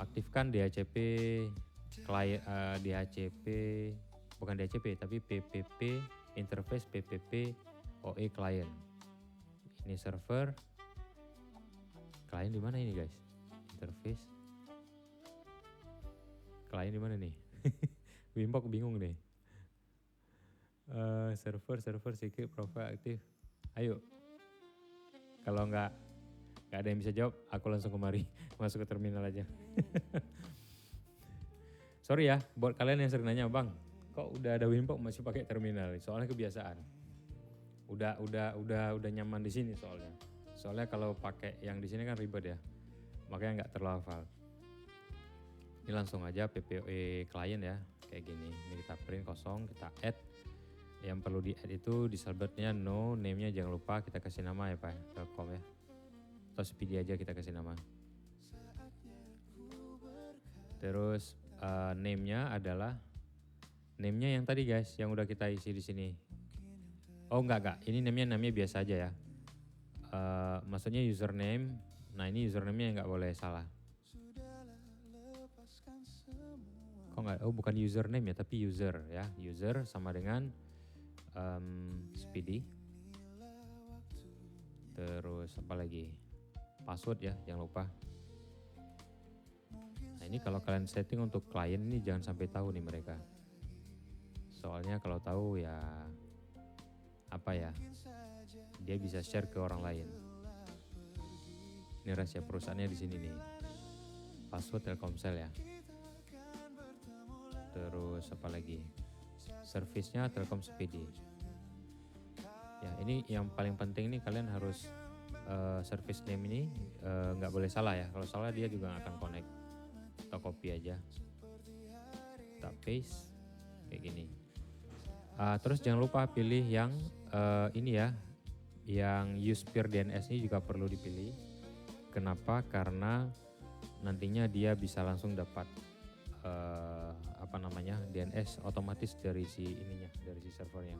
aktifkan DHCP client, DHCP bukan DHCP tapi PPP interface PPP OE client. Ini server. Client di mana ini guys? Interface. Client di mana nih? Winbox bingung nih. Server secret profile aktif. Ayo. Kalau nggak ada yang bisa jawab, aku langsung kemari masuk ke terminal aja. Sorry ya, buat kalian yang sering nanya, Bang, kok udah ada Winbox masih pakai terminal? Soalnya kebiasaan. Udah nyaman di sini soalnya. Soalnya kalau pakai yang di sini kan ribet ya. Makanya nggak terlalu hafal. Ini langsung aja PPOE client ya, kayak gini. Ini kita print kosong, kita add. Yang perlu di add itu di subject-nya no, name-nya jangan lupa kita kasih nama ya Pak, Telkom ya. Atau speedy aja kita kasih nama. Terus name-nya adalah name-nya yang tadi guys, yang udah kita isi di sini. Oh enggak, ini namanya biasa aja ya. Maksudnya username. Nah ini username-nya nggak boleh salah. Kok nggak? Oh bukan username ya, tapi user ya. User sama dengan speedy. Terus apa lagi? Password ya, jangan lupa. Nah ini kalau kalian setting untuk klien ini jangan sampai tahu nih mereka. Soalnya kalau tahu ya apa ya? Dia bisa share ke orang lain. Ini rahasia perusahaannya di sini nih. Password Telkomsel ya. Terus apa lagi? Service-nya Telkom Speedy. Ya, ini yang paling penting nih kalian harus service name ini nggak boleh salah ya. Kalau salah dia juga nggak akan connect. Kita copy aja. Kita paste kayak gini. Terus jangan lupa pilih yang ini ya. Yang use peer DNS ini juga perlu dipilih. Kenapa? Karena nantinya dia bisa langsung dapat DNS otomatis dari si ininya, dari si servernya.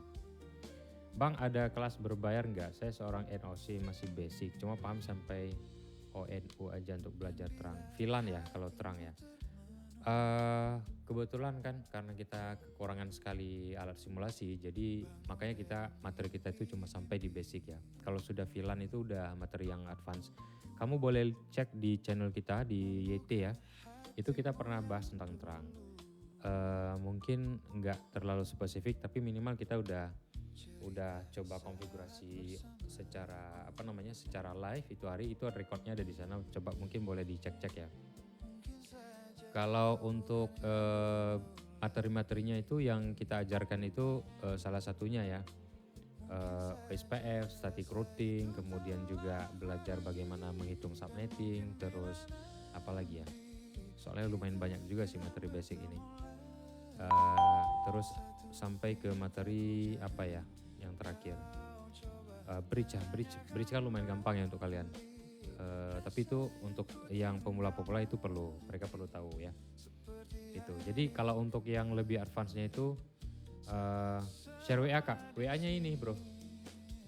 Bang, ada kelas berbayar nggak? Saya seorang NOC masih basic, cuma paham sampai ONU aja untuk belajar terang. VLAN ya kalau terang ya. Kebetulan kan karena kita kekurangan sekali alat simulasi, jadi makanya materi kita itu cuma sampai di basic ya. Kalau sudah VLAN itu udah materi yang advance. Kamu boleh cek di channel kita di YT ya. Itu kita pernah bahas tentang terang. Mungkin nggak terlalu spesifik, tapi minimal kita udah coba konfigurasi secara secara live itu hari itu recordnya ada di sana. Coba mungkin boleh dicek-cek ya. Kalau untuk materi-materinya itu yang kita ajarkan itu salah satunya ya SPF, static routing, kemudian juga belajar bagaimana menghitung subnetting, terus apalagi ya, soalnya lumayan banyak juga sih materi basic ini. Terus sampai ke materi apa ya yang terakhir, bridge kan lumayan gampang ya untuk kalian. Tapi itu untuk yang pemula-pemula itu mereka perlu tahu ya. Itu. Jadi kalau untuk yang lebih advance-nya itu share WA Kak. WA-nya ini, Bro.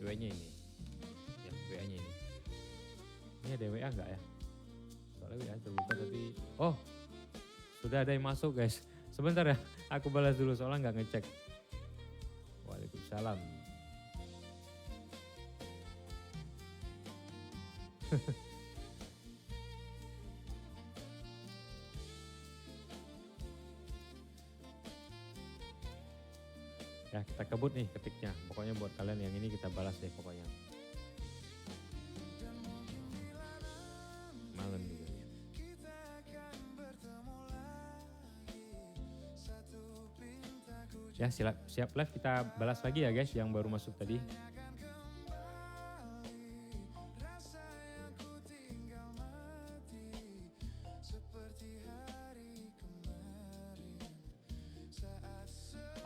WA-nya ini. Ya, WA-nya ini. Ini ada WA enggak ya? Soalnya WA terbuka tapi sudah ada yang masuk, guys. Sebentar ya, aku balas dulu soalnya enggak ngecek. Waalaikumsalam. Ya kita kebut nih ketiknya. Pokoknya buat kalian yang ini kita balas deh pokoknya. Malam juga. Ya siap live kita balas lagi ya guys yang baru masuk tadi.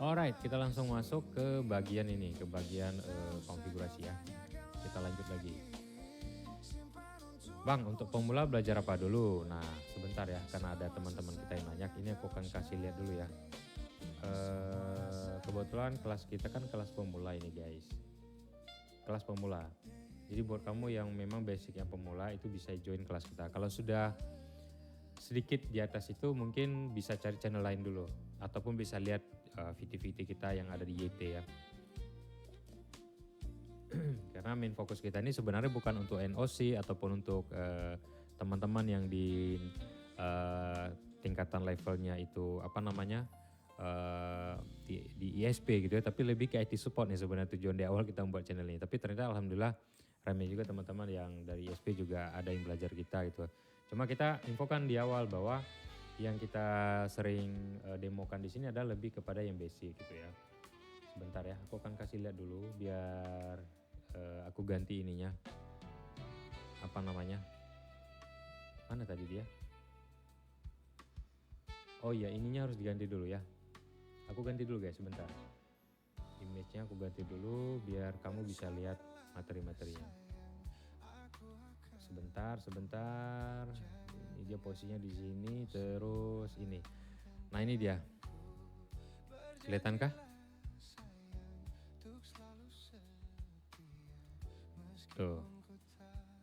Alright, kita langsung masuk ke bagian ini, ke bagian konfigurasi ya. Kita lanjut lagi. Bang, untuk pemula belajar apa dulu? Nah, sebentar ya, karena ada teman-teman kita yang nanya. Ini aku akan kasih lihat dulu ya. Kebetulan kelas kita kan kelas pemula ini guys. Kelas pemula. Jadi buat kamu yang memang basicnya pemula itu bisa join kelas kita. Kalau sudah sedikit di atas itu mungkin bisa cari channel lain dulu. Ataupun bisa lihat video-video kita yang ada di YT ya. Karena main fokus kita ini sebenarnya bukan untuk NOC ataupun untuk teman-teman yang di tingkatan levelnya itu di ISP gitu ya, tapi lebih ke IT support nih sebenarnya tujuan di awal kita membuat channel ini. Tapi ternyata alhamdulillah ramai juga teman-teman yang dari ISP juga ada yang belajar kita gitu. Cuma kita infokan di awal bahwa yang kita sering demokan di sini adalah lebih kepada yang basic gitu ya. Sebentar ya, aku akan kasih lihat dulu biar aku ganti ininya. Mana tadi dia? Oh iya, ininya harus diganti dulu ya. Aku ganti dulu guys, sebentar. Image-nya aku ganti dulu biar kamu bisa lihat materi-materinya. Sebentar. Ini dia posisinya di sini, terus ini. Nah ini dia. Kelihatan kah? Tuh.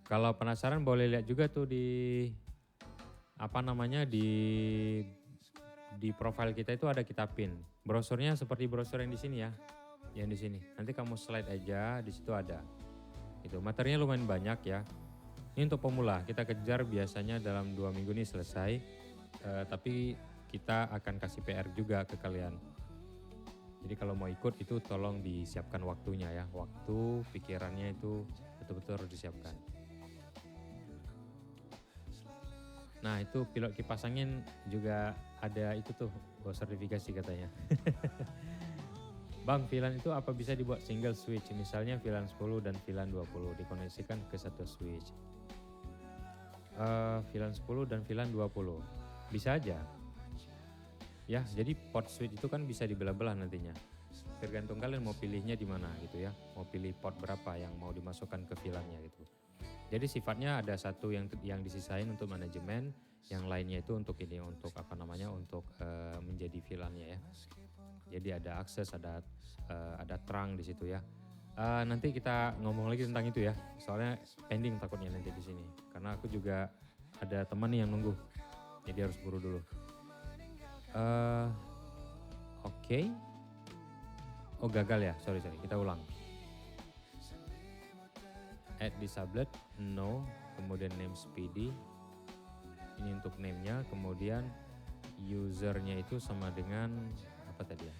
Kalau penasaran boleh lihat juga tuh di di profile kita itu ada kita pin. Brosurnya seperti brosur yang di sini ya. Yang di sini. Nanti kamu slide aja, di situ ada. Itu materinya lumayan banyak ya. Ini untuk pemula, kita kejar biasanya dalam 2 minggu ini selesai. Tapi kita akan kasih PR juga ke kalian. Jadi kalau mau ikut itu tolong disiapkan waktunya ya. Waktu, pikirannya itu betul-betul harus disiapkan. Nah itu pilot kipas angin juga ada itu tuh, sertifikasi katanya. Bang, VLAN itu apa bisa dibuat single switch? Misalnya VLAN 10 dan VLAN 20 dikoneksikan ke satu switch. VLAN 10 dan VLAN 20 bisa aja. Ya, jadi port switch itu kan bisa dibelah-belah nantinya. Tergantung kalian mau pilihnya di mana gitu ya. Mau pilih port berapa yang mau dimasukkan ke VLAN-nya gitu. Jadi sifatnya ada satu yang disisain untuk manajemen, yang lainnya itu untuk ini, untuk apa namanya, untuk menjadi VLAN-nya ya. Jadi ada akses, ada terang di situ ya. Nanti kita ngomong lagi tentang itu ya. Soalnya pending takutnya nanti di sini. Karena aku juga ada teman nih yang nunggu. Jadi harus buru dulu. Oke. Oh gagal ya, sorry kita ulang. Add di sublet, no, kemudian name Speedy. Ini untuk name-nya, kemudian usernya itu sama dengan apa tadi ya?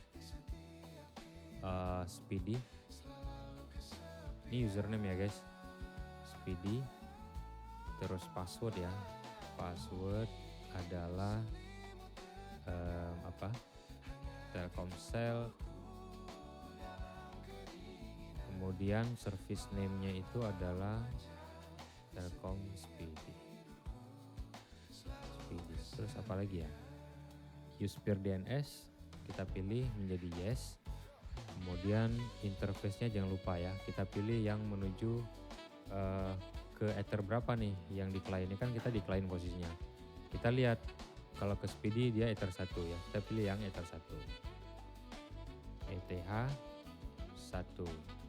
Speedy. Ini username ya guys, Speedy. Terus password ya, password adalah Telkomsel. Kemudian service name-nya itu adalah Telkom Speedy. Terus apa lagi ya? Use peer DNS kita pilih menjadi yes. Kemudian interface-nya jangan lupa ya, kita pilih yang menuju ke Ether berapa nih yang di client. Ini kan kita di client posisinya. Kita lihat kalau ke Speedy dia Ether 1 ya. Kita pilih yang Ether 1. ETH 1.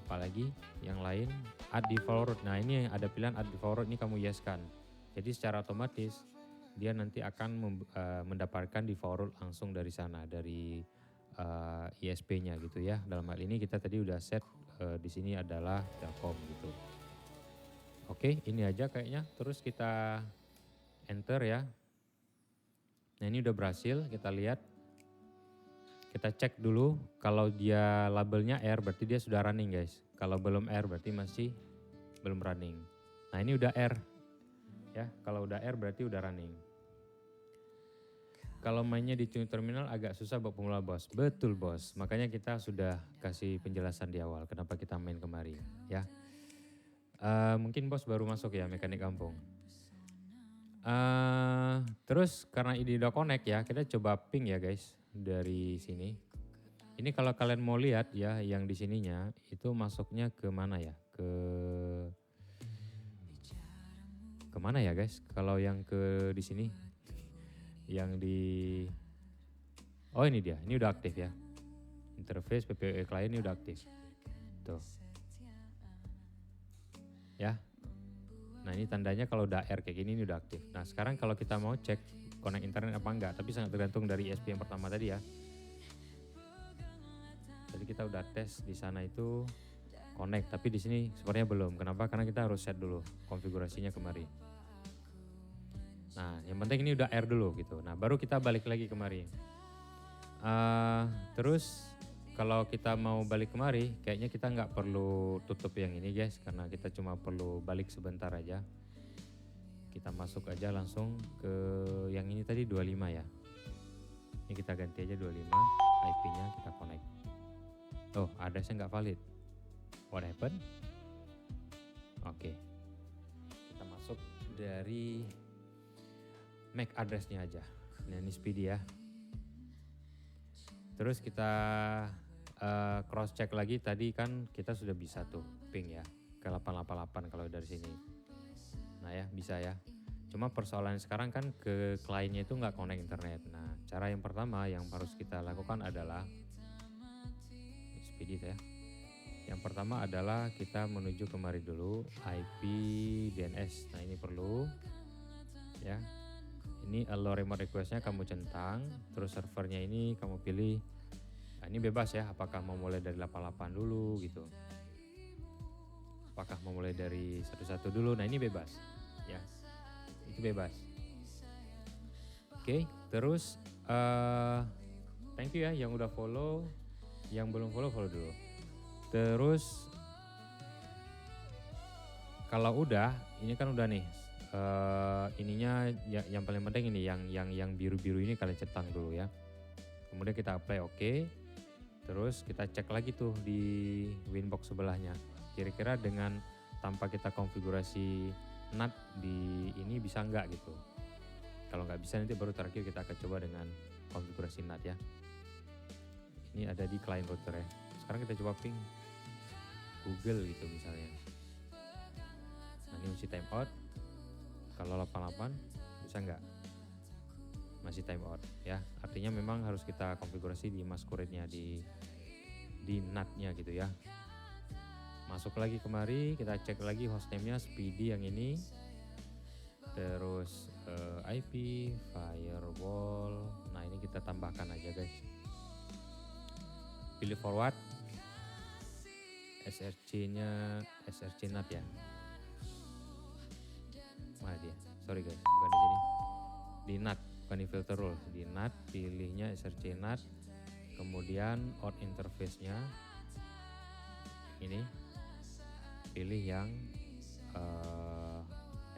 Apalagi yang lain add di forward. Nah ini ada pilihan add di forward, ini kamu yes kan. Jadi secara otomatis dia nanti akan mendapatkan di forward langsung dari sana, dari ISP-nya gitu ya. Dalam hal ini kita tadi udah set di sini adalah Telkom gitu. Oke, ini aja kayaknya. Terus kita enter ya. Nah ini udah berhasil, kita lihat. Kita cek dulu, kalau dia labelnya R berarti dia sudah running guys. Kalau belum R berarti masih belum running. Nah ini udah R ya, kalau udah R berarti udah running. Kalau mainnya di Tune Terminal agak susah buat pemula bos. Betul bos, makanya kita sudah kasih penjelasan di awal kenapa kita main kemari ya. Mungkin bos baru masuk ya mekanik kampung. Terus karena ini udah connect ya, kita coba ping ya guys dari sini. Ini kalau kalian mau lihat ya yang di sininya itu masuknya ke mana ya? Ke mana ya guys? Kalau yang ke di sini, yang di, oh ini dia, ini udah aktif ya. Interface PPE client ini udah aktif. Tuh. Ya. Nah ini tandanya kalau udah R kayak gini ini udah aktif. Nah sekarang kalau kita mau cek connect internet apa enggak, tapi sangat tergantung dari ISP yang pertama tadi ya. Jadi kita udah tes di sana itu connect, tapi di sini sepertinya belum. Kenapa? Karena kita harus set dulu konfigurasinya kemari. Nah yang penting ini udah R dulu gitu. Nah baru kita balik lagi kemari. Terus kalau kita mau balik kemari, kayaknya kita nggak perlu tutup yang ini guys, karena kita cuma perlu balik sebentar aja. Kita masuk aja langsung ke yang ini tadi 25 ya. Ini kita ganti aja 25, IP-nya kita connect. Oh, address-nya nggak valid. What happened? Oke. Kita masuk dari MAC address-nya aja. Nah ini Speedy ya. Terus kita cross check lagi, tadi kan kita sudah bisa tuh ping ya ke 888 kalau dari sini. Nah ya bisa ya. Cuma persoalan sekarang kan ke kliennya itu nggak connect internet. Nah cara yang pertama yang harus kita lakukan adalah Speedy ya. Yang pertama adalah kita menuju kemari dulu IP DNS. Nah ini perlu ya. Ini allow remote request-nya kamu centang, terus servernya ini kamu pilih. Nah, ini bebas ya, apakah mau mulai dari 88 dulu gitu. Apakah mau mulai dari 11 dulu, nah ini bebas ya. Itu bebas. Oke, terus thank you ya yang udah follow, yang belum follow dulu. Terus kalau udah, ini kan udah nih. Ininya yang paling penting ini yang biru-biru ini kalian centang dulu ya. Kemudian kita apply oke. Terus kita cek lagi tuh di Winbox sebelahnya. Kira-kira dengan tanpa kita konfigurasi NAT di ini bisa nggak gitu. Kalau nggak bisa nanti baru terakhir kita akan coba dengan konfigurasi NAT ya. Ini ada di client router ya. Sekarang kita coba ping Google gitu misalnya. Nah ini mesti timeout. Kalau 88 bisa nggak? Masih timeout ya. Artinya memang harus kita konfigurasi di masquerade-nya, di NAT-nya gitu ya. Masuk lagi kemari, kita cek lagi hostname-nya Speedy yang ini. Terus IP, firewall. Nah ini kita tambahkan aja guys. Pilih forward. SRC-nya SRC NAT ya. Mana dia? Sorry guys, bukan di sini. Di NAT, bukan di filter rule. Di NAT, pilihnya SRC NAT. Kemudian out interface-nya ini pilih yang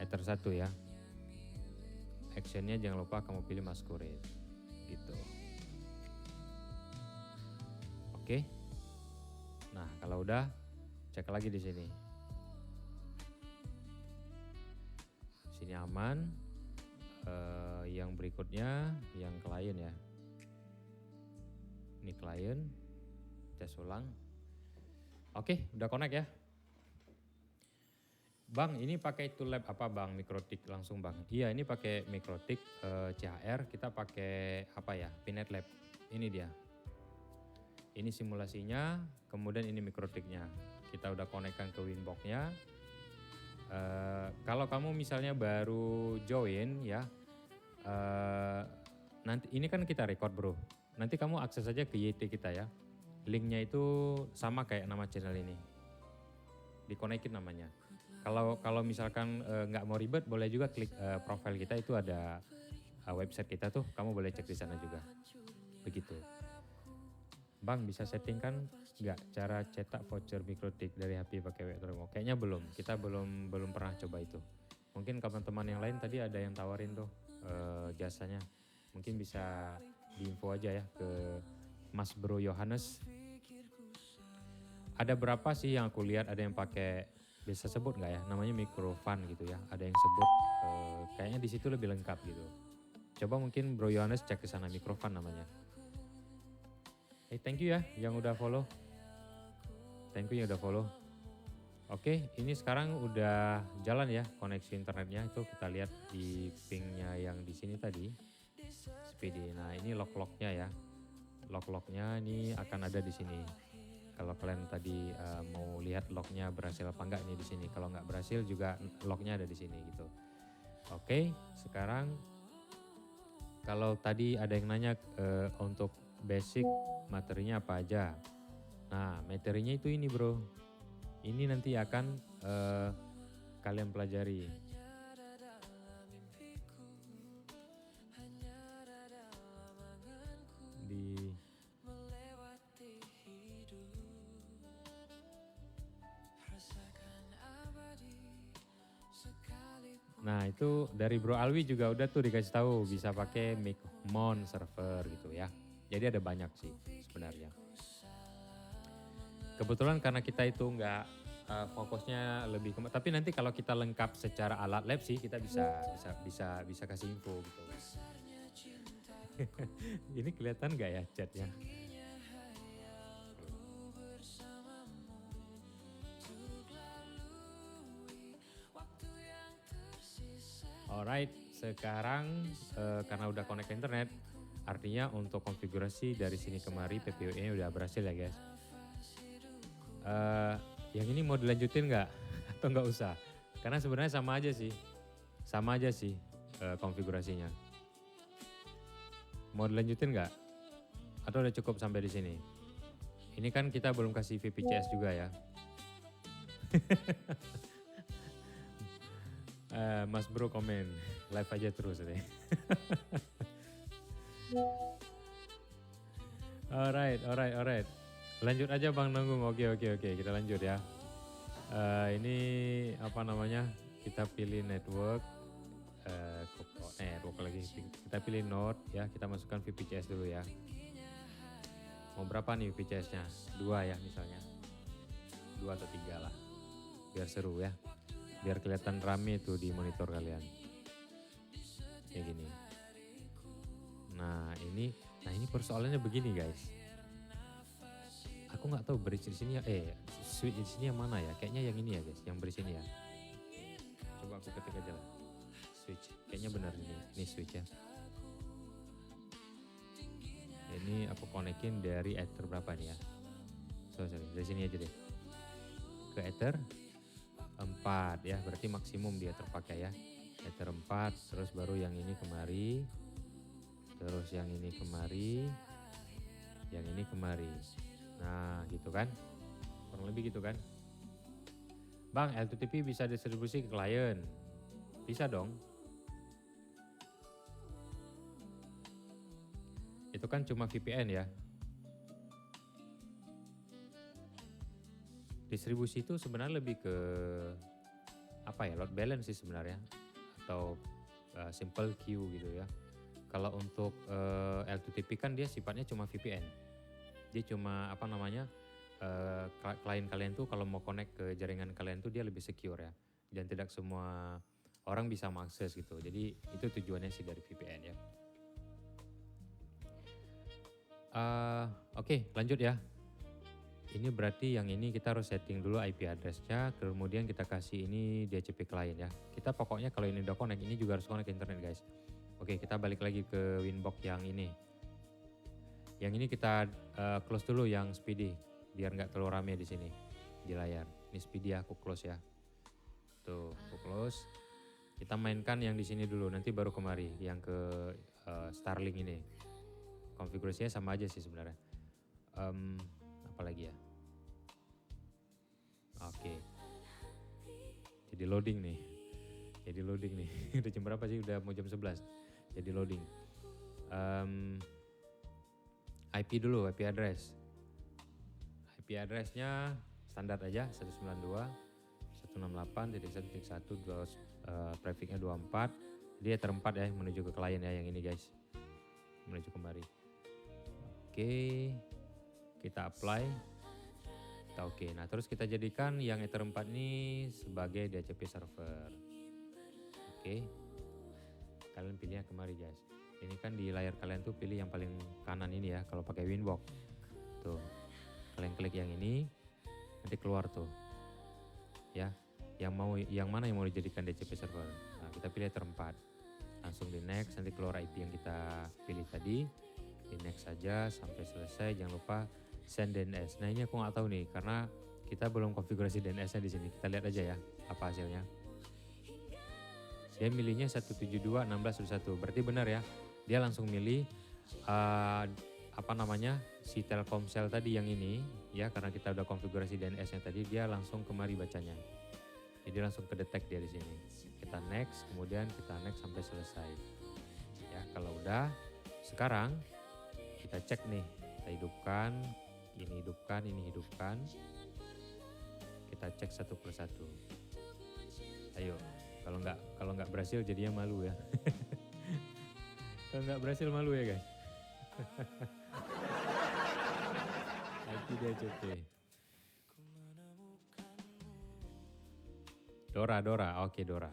Ether 1 ya. Actionnya jangan lupa kamu pilih masquerade gitu. Oke. Nah kalau udah cek lagi di sini. Sini aman. Yang berikutnya yang klien ya. Ini klien, tes ulang. Oke, udah connect ya. Bang, ini pakai tool lab apa bang? Mikrotik langsung bang. Iya, ini pakai Mikrotik CHR. Kita pakai apa ya? Pinet Lab. Ini dia. Ini simulasinya. Kemudian ini Mikrotiknya. Kita udah connectkan ke Winbox-nya. Kalau kamu misalnya baru join ya. Nanti ini kan kita record bro. Nanti kamu akses aja ke YT kita ya. Linknya itu sama kayak nama channel ini. Dikonekin namanya. Kalau misalkan nggak mau ribet, boleh juga klik profile kita, itu ada website kita tuh. Kamu boleh cek di sana juga. Begitu. Bang bisa setting kan nggak cara cetak voucher Mikrotik dari HP pakai Webtromo? Kayaknya belum. Kita belum pernah coba itu. Mungkin teman-teman yang lain tadi ada yang tawarin tuh jasanya. Mungkin bisa diinfo aja ya ke Mas Bro Yohanes. Ada berapa sih yang aku lihat, ada yang pakai, bisa sebut nggak ya, namanya Microfun gitu ya. Ada yang sebut kayaknya di situ lebih lengkap gitu. Coba mungkin Bro Yohanes cek ke sana, Microfun namanya. Thank you ya yang udah follow. Thank you yang udah follow. Oke, ini sekarang udah jalan ya koneksi internetnya. Itu kita lihat di pingnya yang di sini tadi. Speedy. Nah ini log-lognya ya. Log-lognya ini akan ada di sini. Kalau kalian tadi mau lihat lognya berhasil apa enggak nih di sini. Kalau nggak berhasil juga lognya ada di sini gitu. Oke, sekarang kalau tadi ada yang nanya untuk basic materinya apa aja. Nah materinya itu ini bro. Ini nanti akan kalian pelajari. Nah itu dari Bro Alwi juga udah tuh dikasih tahu bisa pakai Micmon server gitu ya. Jadi ada banyak sih sebenarnya. Kebetulan karena kita itu nggak fokusnya lebih ke, tapi nanti kalau kita lengkap secara alat lab sih kita bisa kasih info gitu. Ini kelihatan nggak ya chatnya? Alright, sekarang karena udah connect ke internet, artinya untuk konfigurasi dari sini kemari PPU-nya udah berhasil ya guys. Yang ini mau dilanjutin nggak? Atau nggak usah? Karena sebenarnya sama aja sih konfigurasinya. Mau dilanjutin nggak? Atau udah cukup sampai di sini? Ini kan kita belum kasih VPCS juga ya. Mas Bro komen, live aja terus deh. Alright. Lanjut aja Bang Nanggung. Oke, kita lanjut ya. Ini apa namanya? Kita pilih network, network lagi. Kita pilih node ya. Kita masukkan VPCS dulu ya. Mau berapa nih VPCS-nya? 2 ya misalnya. 2 atau 3 lah. Biar seru ya. Biar kelihatan rame tuh di monitor kalian. Kayak gini. Nah ini Nah ini persoalannya begini guys. Aku nggak tahu bridge di sini ya, switch di sini yang mana ya? Kayaknya yang ini ya guys, yang bridge ini ya. Coba aku ketik aja lah. Switch, kayaknya benar ini switch ya. Ini aku konekin dari ether berapa nih ya? Sorry, dari sini aja deh. Ke ether 4 ya, berarti maksimum dia terpakai ya. Ether 4, terus baru yang ini kemari. Terus yang ini kemari. Yang ini kemari. Nah gitu kan, kurang lebih gitu kan. Bang, L2TP bisa distribusi ke klien? Bisa dong. Itu kan cuma VPN ya. Distribusi itu sebenarnya lebih ke apa ya, load balance sih sebenarnya. Atau simple queue gitu ya. Kalau untuk L2TP kan dia sifatnya cuma VPN. Dia cuma apa namanya, klien kalian tuh kalau mau connect ke jaringan kalian tuh dia lebih secure ya. Dan tidak semua orang bisa mengakses gitu. Jadi itu tujuannya sih dari VPN ya. Oke, lanjut ya. Ini berarti yang ini kita harus setting dulu IP address-nya, kemudian kita kasih ini DHCP client ya. Kita pokoknya kalau ini udah connect, ini juga harus connect ke internet guys. Oke, kita balik lagi ke Winbox yang ini. Yang ini kita close dulu yang speedy, biar nggak terlalu rame di sini di layar. Ini speedy aku close ya. Tuh, aku close. Kita mainkan yang di sini dulu, nanti baru kemari yang ke Starlink ini. Konfigurasinya sama aja sih sebenarnya. Apalagi ya? Oke. Jadi loading nih. Udah jam berapa sih? Udah mau jam 11. Jadi loading. IP dulu, IP address. IP addressnya standar aja 192.168.1.1 prefixnya 24. Dia terempat ya menuju ke klien ya yang ini guys. Menuju kembali. Oke. Kita apply. Kita oke. Nah, terus kita jadikan yang Ether 4 ini sebagai DHCP server. Oke. Kalian pilihnya kemari guys. Ini kan di layar kalian tuh pilih yang paling kanan ini ya kalau pakai Winbox. Tuh. Kalian klik yang ini, nanti keluar tuh. Ya. Yang mana yang mau dijadikan DHCP server. Nah, kita pilih Ether 4. Langsung di next, nanti keluar IP yang kita pilih tadi. Di next saja sampai selesai, jangan lupa send DNS. Nah ini aku nggak tahu nih karena kita belum konfigurasi DNS-nya di sini. Kita lihat aja ya apa hasilnya. Dia milihnya 172.16.1. Berarti benar ya. Dia langsung milih apa namanya si Telkomsel tadi yang ini ya, karena kita udah konfigurasi DNS-nya tadi, dia langsung kemari bacanya. Jadi langsung kedetek dia di sini. Kita next, kemudian kita next sampai selesai. Ya kalau udah, sekarang kita cek nih, kita hidupkan. Ini hidupkan. Kita cek satu persatu. Ayo, kalau nggak berhasil jadinya malu ya. Kalau nggak berhasil malu ya guys. IP DHCP. Dora, oke Dora.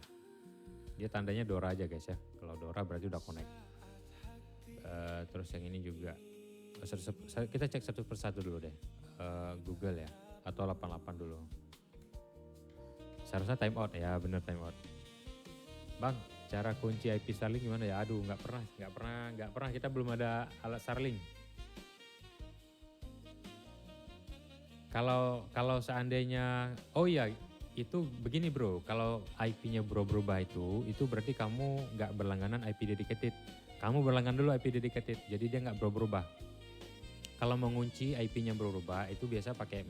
Dia tandanya Dora aja guys ya. Kalau Dora berarti udah connect. Terus yang ini juga. Kita cek satu persatu dulu deh. Google ya, atau 88 dulu. Seharusnya time out ya, bener time out. Bang, cara kunci IP Starlink gimana ya? Aduh, nggak pernah. Kita belum ada alat Starlink. Kalau seandainya, oh iya, itu begini bro. Kalau IP-nya bro berubah itu berarti kamu nggak berlangganan IP dedicated. Kamu berlangganan dulu IP dedicated, jadi dia nggak berubah. Kalau mengunci IP-nya berubah itu biasa pakai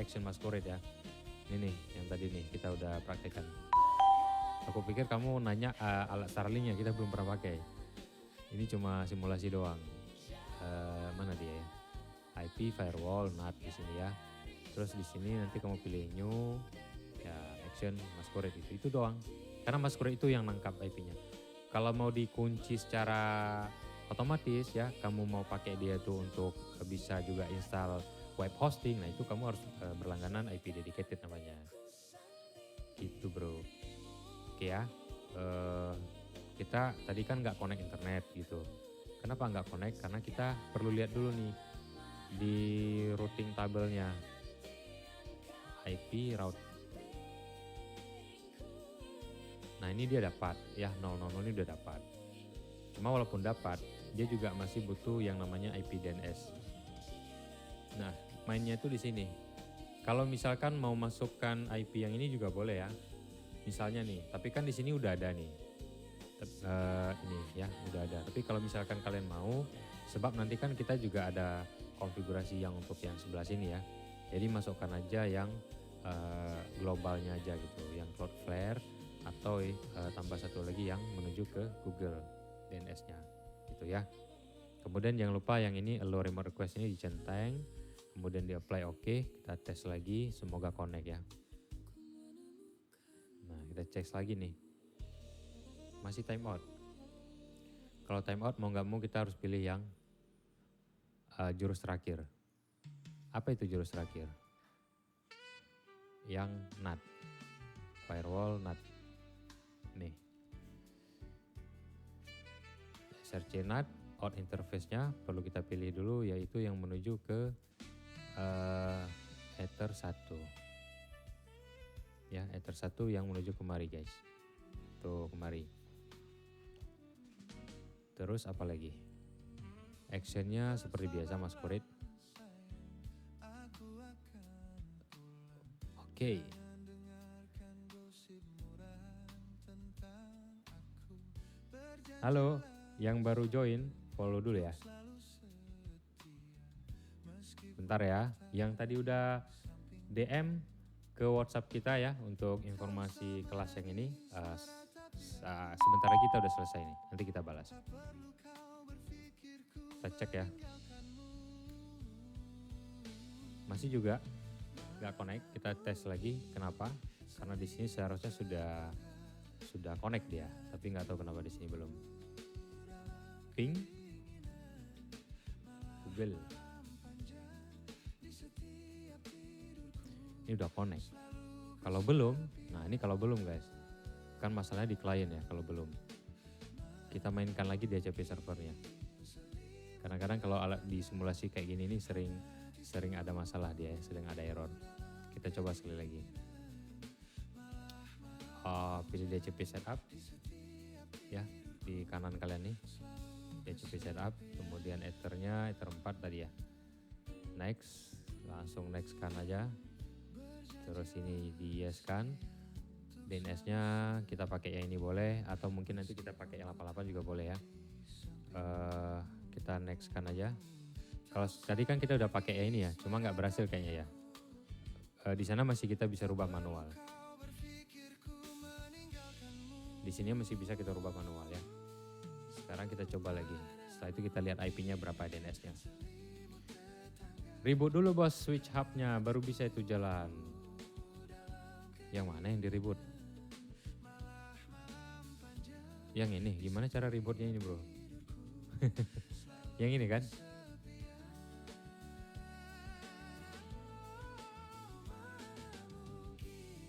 action masquerade ya. Ini nih yang tadi nih kita udah praktekkan. Aku pikir kamu nanya alat Starlink-nya, kita belum pernah pakai. Ini cuma simulasi doang. Mana dia ya? IP firewall NAT di sini ya. Terus di sini nanti kamu pilih new ya, action masquerade itu doang. Karena masquerade itu yang nangkap IP-nya. Kalau mau dikunci secara otomatis ya, kamu mau pakai dia tuh untuk bisa juga install web hosting, nah itu kamu harus berlangganan IP dedicated namanya. Gitu bro. Oke ya, kita tadi kan nggak connect internet gitu. Kenapa nggak connect? Karena kita perlu lihat dulu nih di routing tabelnya IP route. Nah ini dia dapat ya, 000 ini udah dapat. Cuma walaupun dapat, dia juga masih butuh yang namanya IP DNS. Nah mainnya itu di sini. Kalau misalkan mau masukkan IP yang ini juga boleh ya. Misalnya nih, tapi kan di sini udah ada nih. Ini ya udah ada. Tapi kalau misalkan kalian mau, sebab nanti kan kita juga ada konfigurasi yang untuk yang sebelah sini ya. Jadi masukkan aja yang globalnya aja gitu, yang Cloudflare atau tambah satu lagi yang menuju ke Google DNS-nya gitu ya. Kemudian jangan lupa yang ini allow remote request ini dicenteng, kemudian di apply OK, kita tes lagi, semoga connect ya. Nah kita cek lagi nih, masih timeout. Kalau timeout mau nggak mau kita harus pilih yang jurus terakhir. Apa itu jurus terakhir? Yang NAT, firewall NAT. Nih, SRC NAT, out interface-nya perlu kita pilih dulu, yaitu yang menuju ke Ether 1. Ya, Ether 1 yang menuju kemari guys. Tuh kemari. Terus apa lagi? Actionnya seperti biasa Mas Kurit. Oke. Halo, yang baru join follow dulu ya. Bentar ya, yang tadi udah DM ke WhatsApp kita ya untuk informasi kelas yang ini. Sebentar lagi kita udah selesai nih, nanti kita balas. Kita cek ya. Masih juga nggak connect, kita tes lagi. Kenapa? Karena di sini seharusnya sudah connect dia, tapi nggak tahu kenapa di sini belum. Ping Google. Ini udah connect. Kalau belum, nah ini kalau belum guys, kan masalahnya di klien ya. Kalau belum, kita mainkan lagi di DHCP servernya. Kadang-kadang kalau alat di simulasi kayak gini nih sering ada masalah dia, sering ada error. Kita coba sekali lagi. Pilih DHCP setup ya, di kanan kalian nih DHCP setup, kemudian ethernya ether 4 tadi ya. Next, langsung next kan aja. Terus ini di yes kan. DNS-nya kita pakai yang ini boleh, atau mungkin nanti kita pakai yang 88 juga boleh ya. Kita next kan aja. Kalau tadi kan kita udah pakai yang ini ya, cuma nggak berhasil kayaknya ya. Di sana masih kita bisa rubah manual. Di sini masih bisa kita rubah manual ya. Sekarang kita coba lagi. Setelah itu kita lihat IP-nya berapa DNS-nya. Reboot dulu bos switch hub-nya, baru bisa itu jalan. Yang mana yang di reboot? Yang ini, gimana cara rebootnya ini bro? Yang ini kan?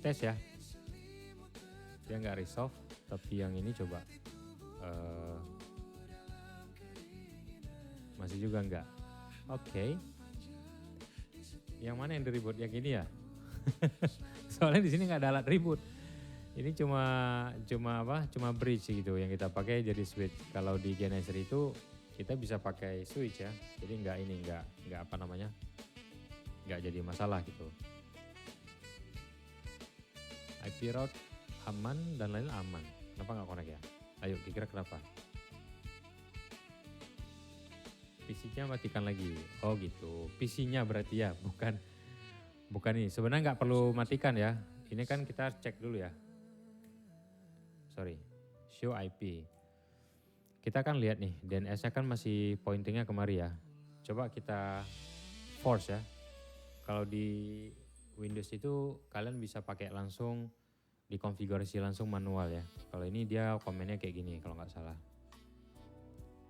Tes ya. Dia nggak resolve, tapi yang ini coba. Masih juga enggak. Oke. Yang mana yang di reboot? Yang ini ya? Soalnya di sini nggak ada alat reboot. Ini cuma bridge gitu yang kita pakai jadi switch. Kalau di Geneser itu kita bisa pakai switch ya. Jadi nggak apa namanya? Nggak jadi masalah gitu. IP route aman dan lain aman. Kenapa nggak connect ya? Ayo kira-kira kenapa? PC-nya matikan lagi. Oh gitu. PC-nya berarti ya, bukan ini. Sebenarnya nggak perlu matikan ya. Ini kan kita cek dulu ya. Sorry, show IP. Kita kan lihat nih, DNS-nya kan masih pointingnya kemari ya. Coba kita force ya. Kalau di Windows itu kalian bisa pakai langsung dikonfigurasi langsung manual ya. Kalau ini dia komennya kayak gini kalau nggak salah.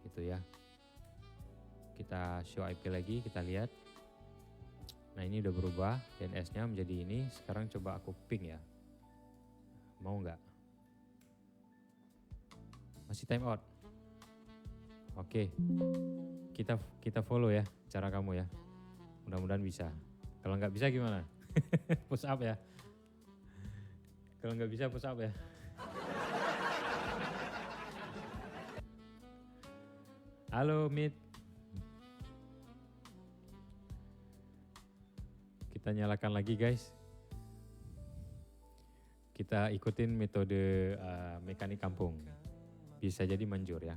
Gitu ya. Kita show IP lagi, kita lihat. Nah ini udah berubah, DNS-nya menjadi ini. Sekarang coba aku ping ya. Mau nggak? Masih time out. Oke, kita follow ya cara kamu ya. Mudah-mudahan bisa. Kalau nggak bisa gimana? Push up ya. Kalau nggak bisa push up ya. Halo Mit. Kita nyalakan lagi guys. Kita ikutin metode mekanik kampung. Bisa jadi manjur ya.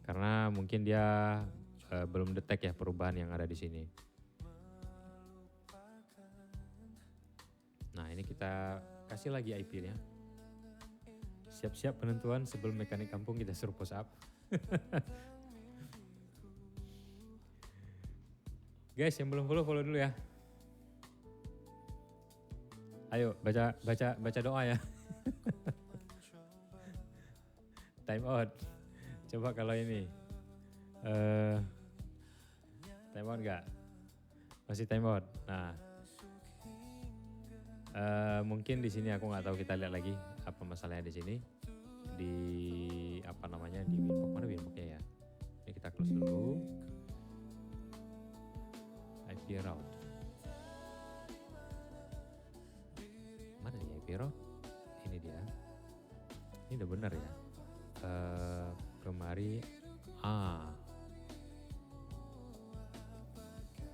Karena mungkin dia belum detect ya perubahan yang ada di sini. Nah, ini kita kasih lagi IP-nya. Siap-siap penentuan sebelum mekanik kampung kita suruh push up. Guys, yang belum follow dulu ya. Ayo baca doa ya. Time out. Coba kalau ini. Time out enggak? Masih time out. Nah. Mungkin di sini aku nggak tahu, kita lihat lagi apa masalahnya di sini. Di apa namanya? Di Winbox, mana Winboxnya ya? Ini kita close dulu. IP route. Mana nih IP route? Ini dia. Ini udah benar ya. Kemari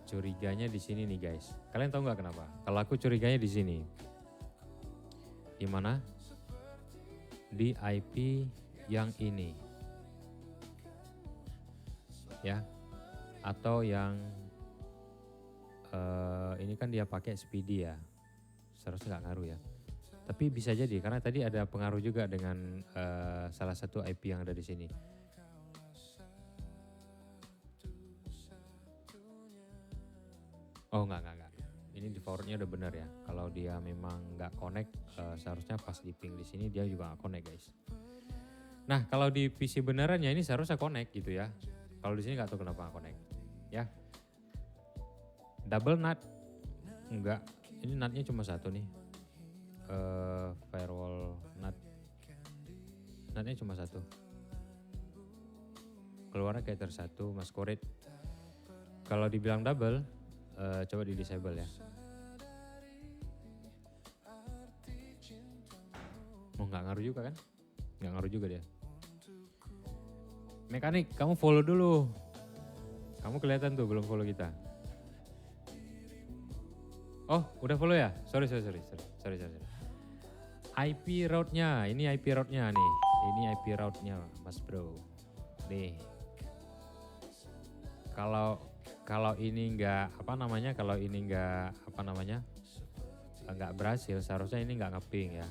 curiganya di sini nih guys. Kalian tahu nggak kenapa? Kalau aku curiganya di sini. Di mana? Di IP yang ini. Ya. Atau yang ini kan dia pakai Speedy ya. Seharusnya nggak ngaruh ya. Tapi bisa jadi karena tadi ada pengaruh juga dengan salah satu IP yang ada di sini. Oh enggak. Ini di forwardnya udah benar ya. Kalau dia memang nggak connect, seharusnya pas di ping di sini dia juga nggak connect guys. Nah kalau di PC beneran ya ini seharusnya connect gitu ya. Kalau di sini nggak tahu kenapa nggak connect. Ya. Double nut enggak. Ini nutnya cuma satu nih. Firewall nut. Nutnya cuma satu. Keluarnya kayak tersatu, masquerade. Kalau dibilang double, coba di disable ya. Oh nggak ngaruh juga kan? Nggak ngaruh juga dia. Mekanik, kamu follow dulu. Kamu kelihatan tuh belum follow kita. Oh udah follow ya? Sorry. IP route-nya, ini IP route-nya nih. Ini IP route-nya Mas Bro. Nih. Kalau ini enggak enggak berhasil, seharusnya ini enggak nge-ping ya.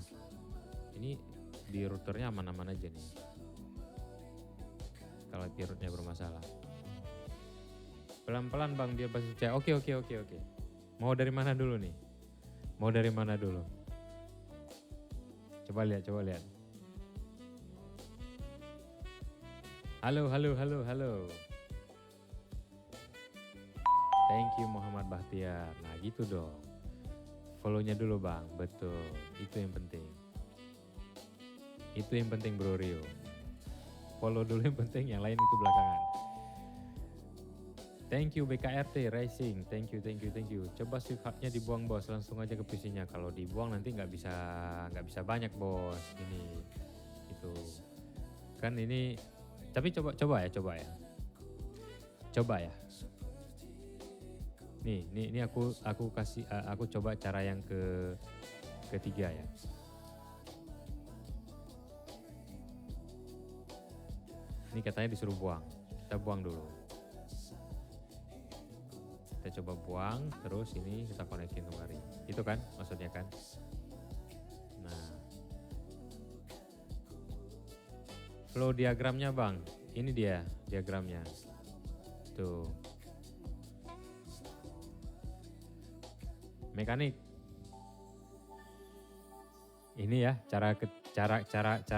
Ini di routernya aman-aman aja nih. Kalau IP route-nya bermasalah. Pelan-pelan Bang biar bahasa percaya. Oke. Mau dari mana dulu nih? Coba lihat. Halo. Thank you Muhammad Bahtiar. Nah gitu dong. Follow-nya dulu Bang, betul. Itu yang penting Bro Rio. Follow dulu yang penting, yang lain itu belakangan. Thank you BKRT Racing, thank you. Coba shift hubnya dibuang bos, langsung aja ke PC-nya. Kalau dibuang nanti nggak bisa banyak bos. Ini itu kan ini. Tapi coba ya. Nih aku kasih aku coba cara yang ketiga ya. Ini katanya disuruh buang. Kita buang dulu. Kita coba buang, terus ini kita konekin kembali. Itu kan maksudnya kan? Nah. Flow diagramnya Bang. Ini dia diagramnya. Tuh. Mekanik. Ini ya cara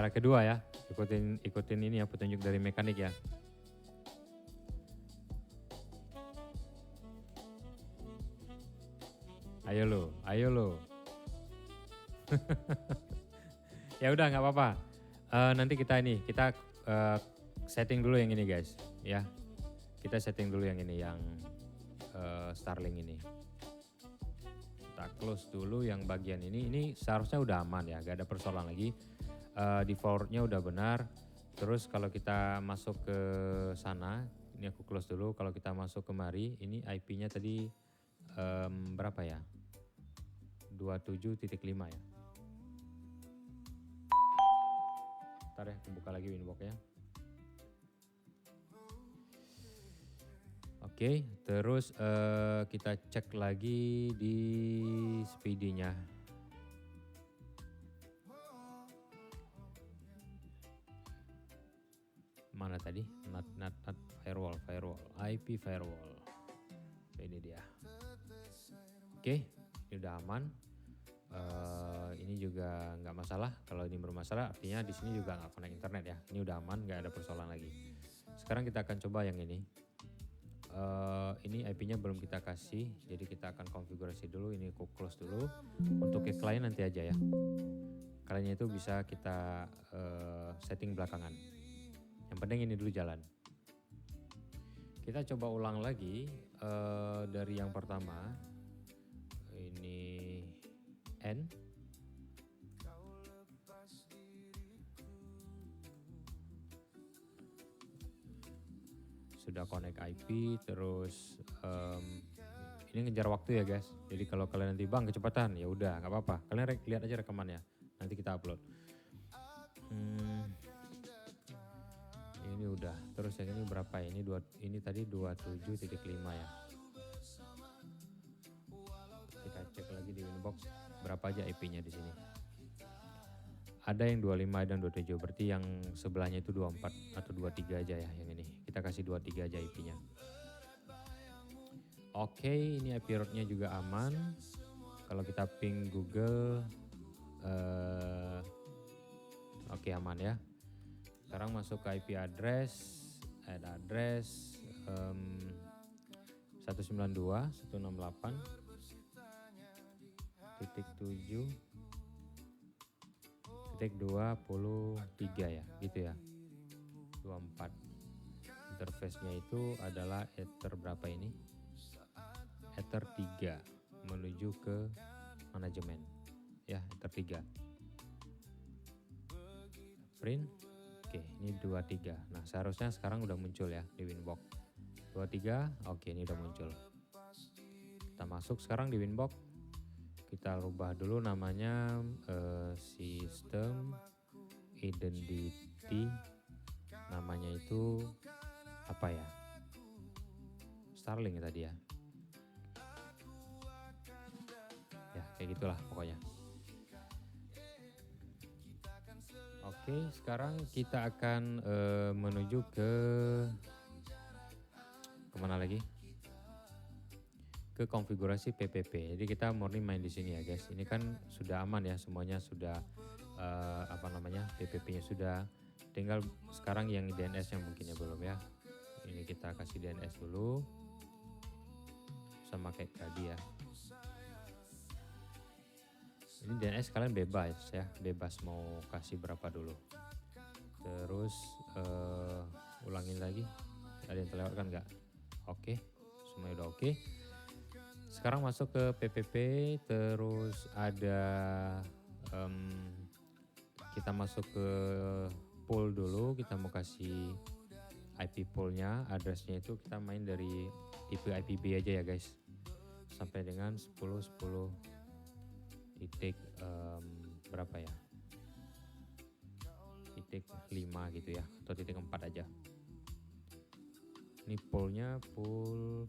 kedua ya. Ikutin ini ya petunjuk dari mekanik ya. Ayo lo. Ya udah nggak apa-apa. Nanti kita setting dulu yang ini guys, ya. Kita setting dulu yang ini, yang Starlink ini. Kita close dulu yang bagian ini. Ini seharusnya udah aman ya, gak ada persoalan lagi. Defaultnya udah benar. Terus kalau kita masuk ke sana, ini aku close dulu. Kalau kita masuk kemari, ini IP-nya tadi berapa ya? 27.5 ya. Ntar ya, aku buka lagi Winbox-nya. Oke, terus kita cek lagi di speedy-nya. Mana tadi? Not firewall, IP firewall. Ini dia. Oke, ini udah aman. Ini juga nggak masalah. Kalau ini bermasalah, artinya di sini juga nggak connect internet ya. Ini udah aman, nggak ada persoalan lagi. Sekarang kita akan coba yang ini. Ini IP-nya belum kita kasih, jadi kita akan konfigurasi dulu. Ini aku close dulu. Untuk ke klien nanti aja ya. Kliennya itu bisa kita setting belakangan. Yang penting ini dulu jalan. Kita coba ulang lagi dari yang pertama. Ini N. Sudah connect IP, terus ini ngejar waktu ya guys. Jadi kalau kalian nanti bang kecepatan, ya udah nggak apa-apa. Kalian lihat aja rekamannya. Nanti kita upload. Ini udah. Terus yang ini berapa ya? Ini tadi 27.5 ya. Kita cek lagi di Winbox berapa aja IP-nya di sini. Ada yang 25, ada yang 27. Berarti yang sebelahnya itu 24 atau 23 aja ya yang ini. Kita kasih 23 aja IP-nya. Oke, ini IP route-nya juga aman. Kalau kita ping Google, oke aman ya. Sekarang masuk ke IP address, add address 192.7.23 ya, gitu ya. 24. Interface-nya itu adalah Ether berapa ini? Ether 3 menuju ke manajemen. Ya, Ether 3. Print. Oke, ini 23. Nah, seharusnya sekarang udah muncul ya di Winbox. 23. Oke, ini udah muncul. Kita masuk sekarang di Winbox. Kita rubah dulu namanya sistem identity. Namanya itu apa ya? Starlink tadi ya. Ya, kayak gitulah pokoknya. Oke, sekarang kita akan menuju ke kemana lagi? Ke konfigurasi PPP. Jadi kita murni main di sini ya guys. Ini kan sudah aman ya, semuanya sudah PPP-nya sudah. Tinggal sekarang yang DNS yang mungkinnya belum ya. Ini kita kasih DNS dulu. Sama kayak tadi ya. Ini DNS kalian bebas ya, bebas mau kasih berapa dulu. Terus ulangin lagi. Ada yang terlewatkan nggak? Oke, semuanya udah oke. Sekarang masuk ke PPP, terus ada kita masuk ke pool dulu. Kita mau kasih IP poolnya, addressnya itu kita main dari tipe IPB aja ya guys, sampai dengan 10 titik berapa ya, titik 5 gitu ya, atau titik 4 aja. Ini poolnya pool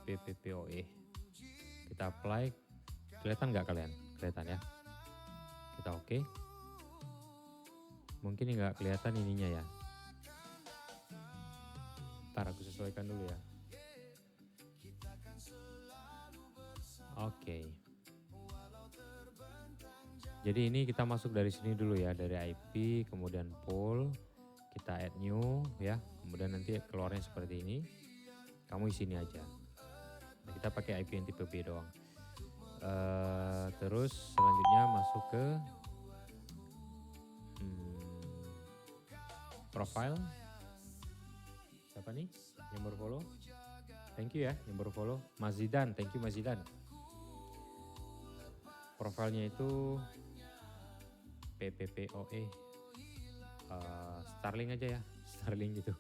PPPoE. Kita apply. Kelihatan nggak kalian? Kelihatan ya. Kita oke. Mungkin nggak kelihatan ininya ya. Ntar aku sesuaikan dulu ya. Oke. Jadi ini kita masuk dari sini dulu ya, dari IP, kemudian pool, kita add new ya, kemudian nanti keluarnya seperti ini. Kamu sini aja. Nah, kita pakai IP yang tipe B doang. Terus selanjutnya masuk ke profile. Siapa nih yang baru follow? Thank you ya yang baru follow. Mas Zidan, thank you Mas Zidan. Profilnya itu PPPoE. Starlink aja ya, Starlink gitu.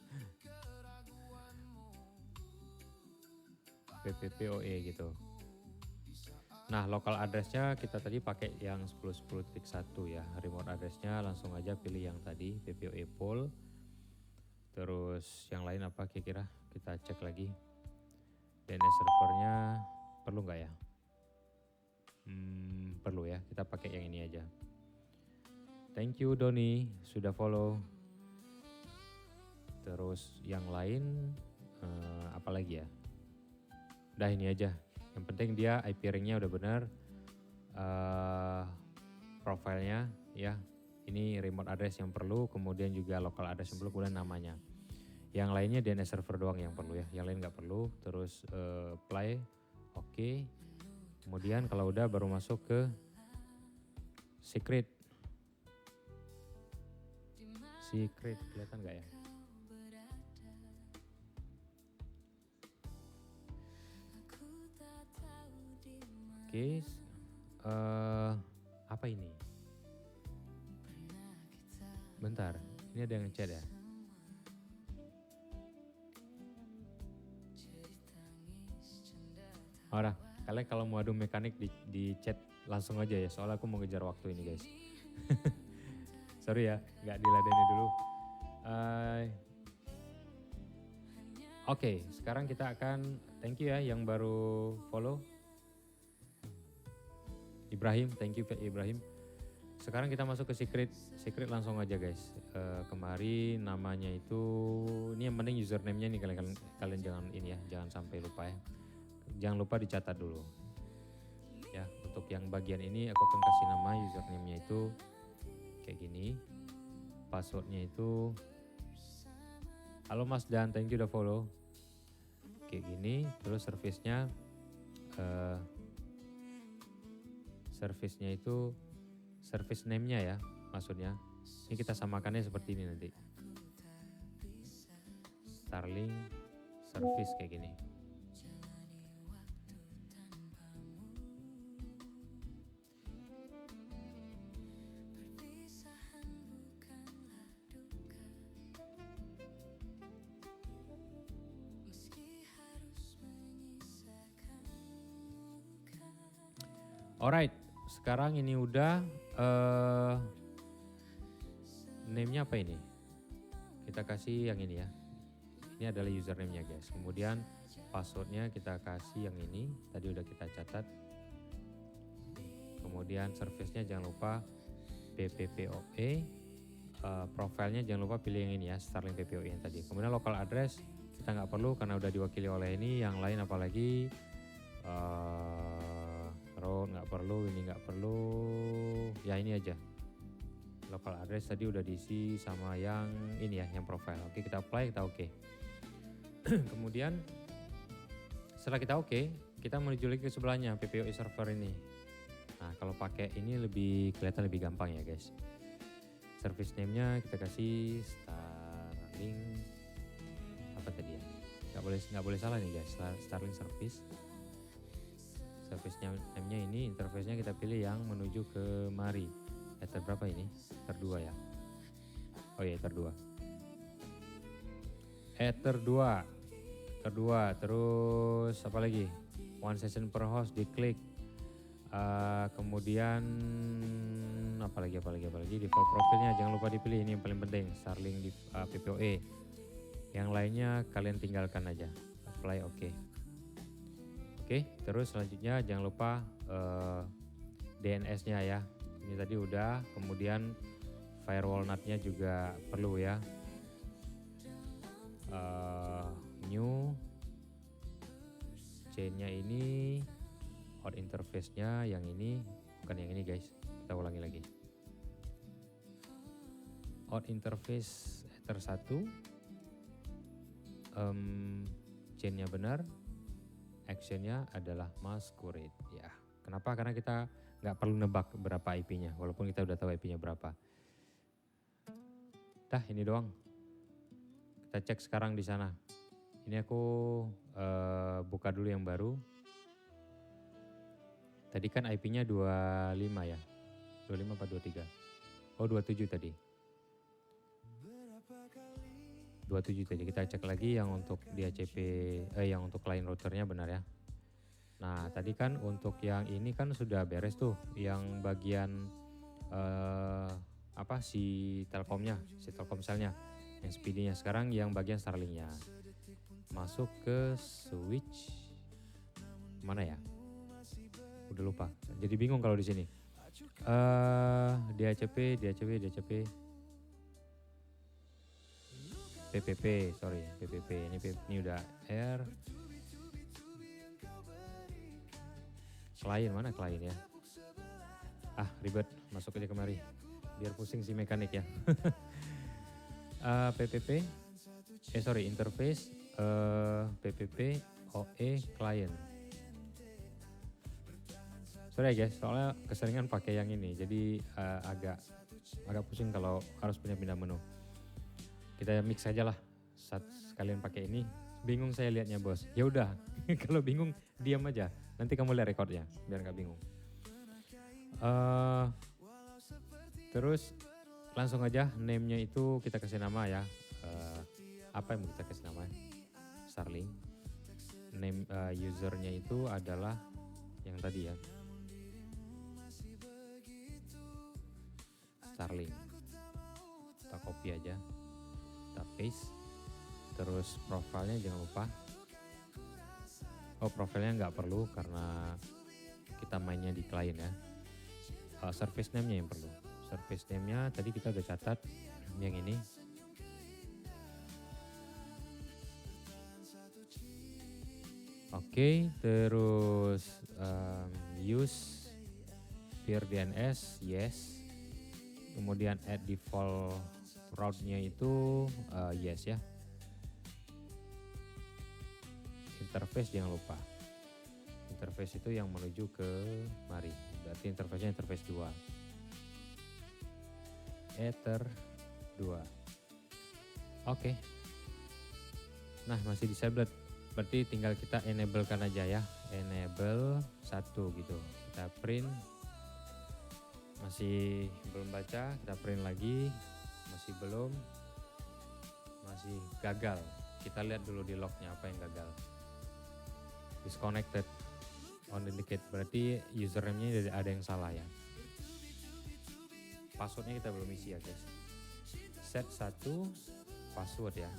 PPPoE gitu. Nah, local address-nya kita tadi pakai yang 10.10.1 ya. Remote address-nya langsung aja pilih yang tadi PPoE pool. Terus yang lain apa kira-kira? Kita cek lagi. DNS servernya perlu nggak ya? Perlu ya, kita pakai yang ini aja. Thank you Doni sudah follow. Terus yang lain apa lagi ya? Udah ini aja. Yang penting dia IP ring-nya udah benar. Profilnya ya. Ini remote address yang perlu, kemudian juga local address yang perlu, kemudian namanya. Yang lainnya DNS server doang yang perlu ya. Yang lain nggak perlu. Terus apply, oke. Kemudian kalau udah baru masuk ke secret. Secret kelihatan nggak ya? Oke, apa ini? Bentar, ini ada yang chat ya? Orang, kalian kalau mau adu mekanik di chat langsung aja ya, soalnya aku mau ngejar waktu ini guys. Sorry ya, nggak diladeni dulu. Oke, sekarang kita akan thank you ya yang baru follow. Ibrahim, thank you Ibrahim. Sekarang kita masuk ke secret langsung aja guys. Kemarin namanya itu, ini yang penting username-nya nih kalian jangan ini ya, jangan sampai lupa ya. Jangan lupa dicatat dulu. Ya, untuk yang bagian ini aku akan kasih nama username-nya itu kayak gini. Password-nya itu halo Mas Dan, thank you udah follow. Kayak gini, terus service-nya itu service name-nya ya, maksudnya. Ini kita samakannya seperti ini nanti. Starlink service kayak gini. Alright, sekarang ini udah name-nya apa ini? Kita kasih yang ini ya. Ini adalah username-nya guys. Kemudian password-nya kita kasih yang ini. Tadi udah kita catat. Kemudian service-nya jangan lupa PPPoE. Profilnya jangan lupa pilih yang ini ya, Starlink PPoE yang tadi. Kemudian local address kita nggak perlu karena udah diwakili oleh ini. Yang lain apalagi road nggak perlu, ini nggak perlu. Ya ini aja. Local address tadi udah diisi sama yang ini ya, yang profile. Oke, kita apply, kita oke. Kemudian setelah kita oke, kita menuju lagi ke sebelahnya PPoE server ini. Nah, kalau pakai ini lebih kelihatan lebih gampang ya guys. Service name-nya kita kasih Starlink apa tadi ya? Nggak boleh salah nih guys. Starlink service. Service name-nya ini, interface-nya kita pilih yang menuju ke mari. Ether berapa ini? Ether 2 ya. Oh iya, Ether 2. Ether 2. Terus apa lagi? One session per host diklik. Kemudian apa lagi default profilnya jangan lupa dipilih, ini yang paling penting, Starlink di PPoE. Yang lainnya kalian tinggalkan aja. Apply oke. Oke, terus selanjutnya jangan lupa DNS-nya ya. Ini tadi udah, kemudian firewall NAT-nya juga perlu ya. New chain-nya ini, out interface-nya yang ini, bukan yang ini guys. Kita ulangi lagi. Out interface Ether 1. Chain-nya benar. Action-nya adalah masquerade ya. Kenapa? Karena kita nggak perlu nebak berapa IP-nya, walaupun kita udah tahu IP-nya berapa. Dah ini doang. Kita cek sekarang di sana. Ini aku buka dulu yang baru. Tadi kan IP-nya 25 ya. 25 apa 23? Oh 27 tadi. 27 tadi. Kita cek lagi yang untuk DHCP yang untuk client routernya benar ya. Nah, tadi kan untuk yang ini kan sudah beres tuh, yang bagian si Telkomnya, si Telkomselnya, yang speedy-nya. Sekarang yang bagian Starlink-nya. Masuk ke switch mana ya? Udah lupa. Jadi bingung kalau di sini. DHCP, PPP, sorry, PPP. Ini udah R. Klien mana klien ya? Ribet, masuk aja kemari. Biar pusing si mekanik ya. PPP, interface, PPP, OE, client. Sorry ya guys, soalnya keseringan pakai yang ini, jadi agak pusing kalau harus pindah-pindah menu. Kita mix aja lah, sekalian pakai ini. Bingung saya lihatnya bos. Ya udah, kalau bingung diam aja. Nanti kamu lihat rekornya, biar nggak bingung. Terus langsung aja name-nya itu kita kasih nama ya. Apa yang mau kita kasih nama? Starlink. Name usernya itu adalah yang tadi ya. Starlink. Kita copy aja. Kita paste. Terus profilnya jangan lupa. Profilnya nggak perlu karena kita mainnya di klien ya. Service name-nya yang perlu. Service name-nya tadi kita udah catat yang ini. Oke, terus use peer DNS, yes. Kemudian add default route-nya itu yes ya. Interface jangan lupa. Interface itu yang menuju ke mari. Berarti interface-nya interface 2. Ether 2. Oke. Nah, masih disabled. Berarti tinggal kita enable kan aja ya. Enable 1 gitu. Kita print. Masih belum baca, kita print lagi. Masih belum. Masih gagal. Kita lihat dulu di lognya apa yang gagal. Disconnected. Unindicate, berarti username-nya ada yang salah ya. Passwordnya kita belum isi ya guys. Set 1 password ya.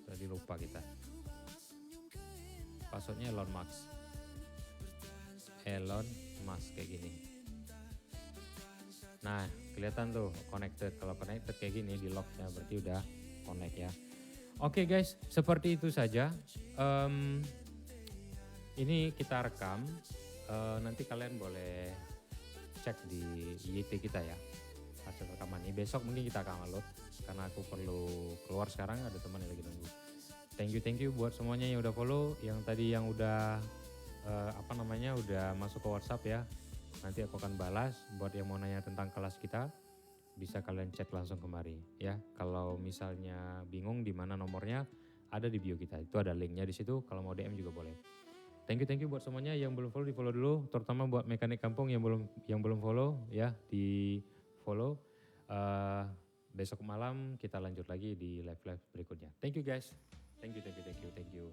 Tadi lupa kita. Passwordnya Elon Musk. Elon Musk kayak gini. Nah, kelihatan tuh connected. Kalau connected kayak gini di lognya berarti udah connect ya. Oke guys, seperti itu saja. Ini kita rekam, nanti kalian boleh cek di YT kita ya, hasil rekaman ini. Besok mungkin kita akan upload, karena aku perlu keluar sekarang, ada teman yang lagi nunggu. Thank you buat semuanya yang udah follow, yang tadi yang udah udah masuk ke WhatsApp ya. Nanti aku akan balas. Buat yang mau nanya tentang kelas kita, bisa kalian chat langsung kemari ya. Kalau misalnya bingung di mana nomornya, ada di bio kita. Itu ada linknya di situ. Kalau mau DM juga boleh. Thank you buat semuanya yang belum follow, di follow dulu. Terutama buat mekanik kampung yang belum follow ya, di follow. Besok malam kita lanjut lagi di live berikutnya. Thank you guys. Thank you.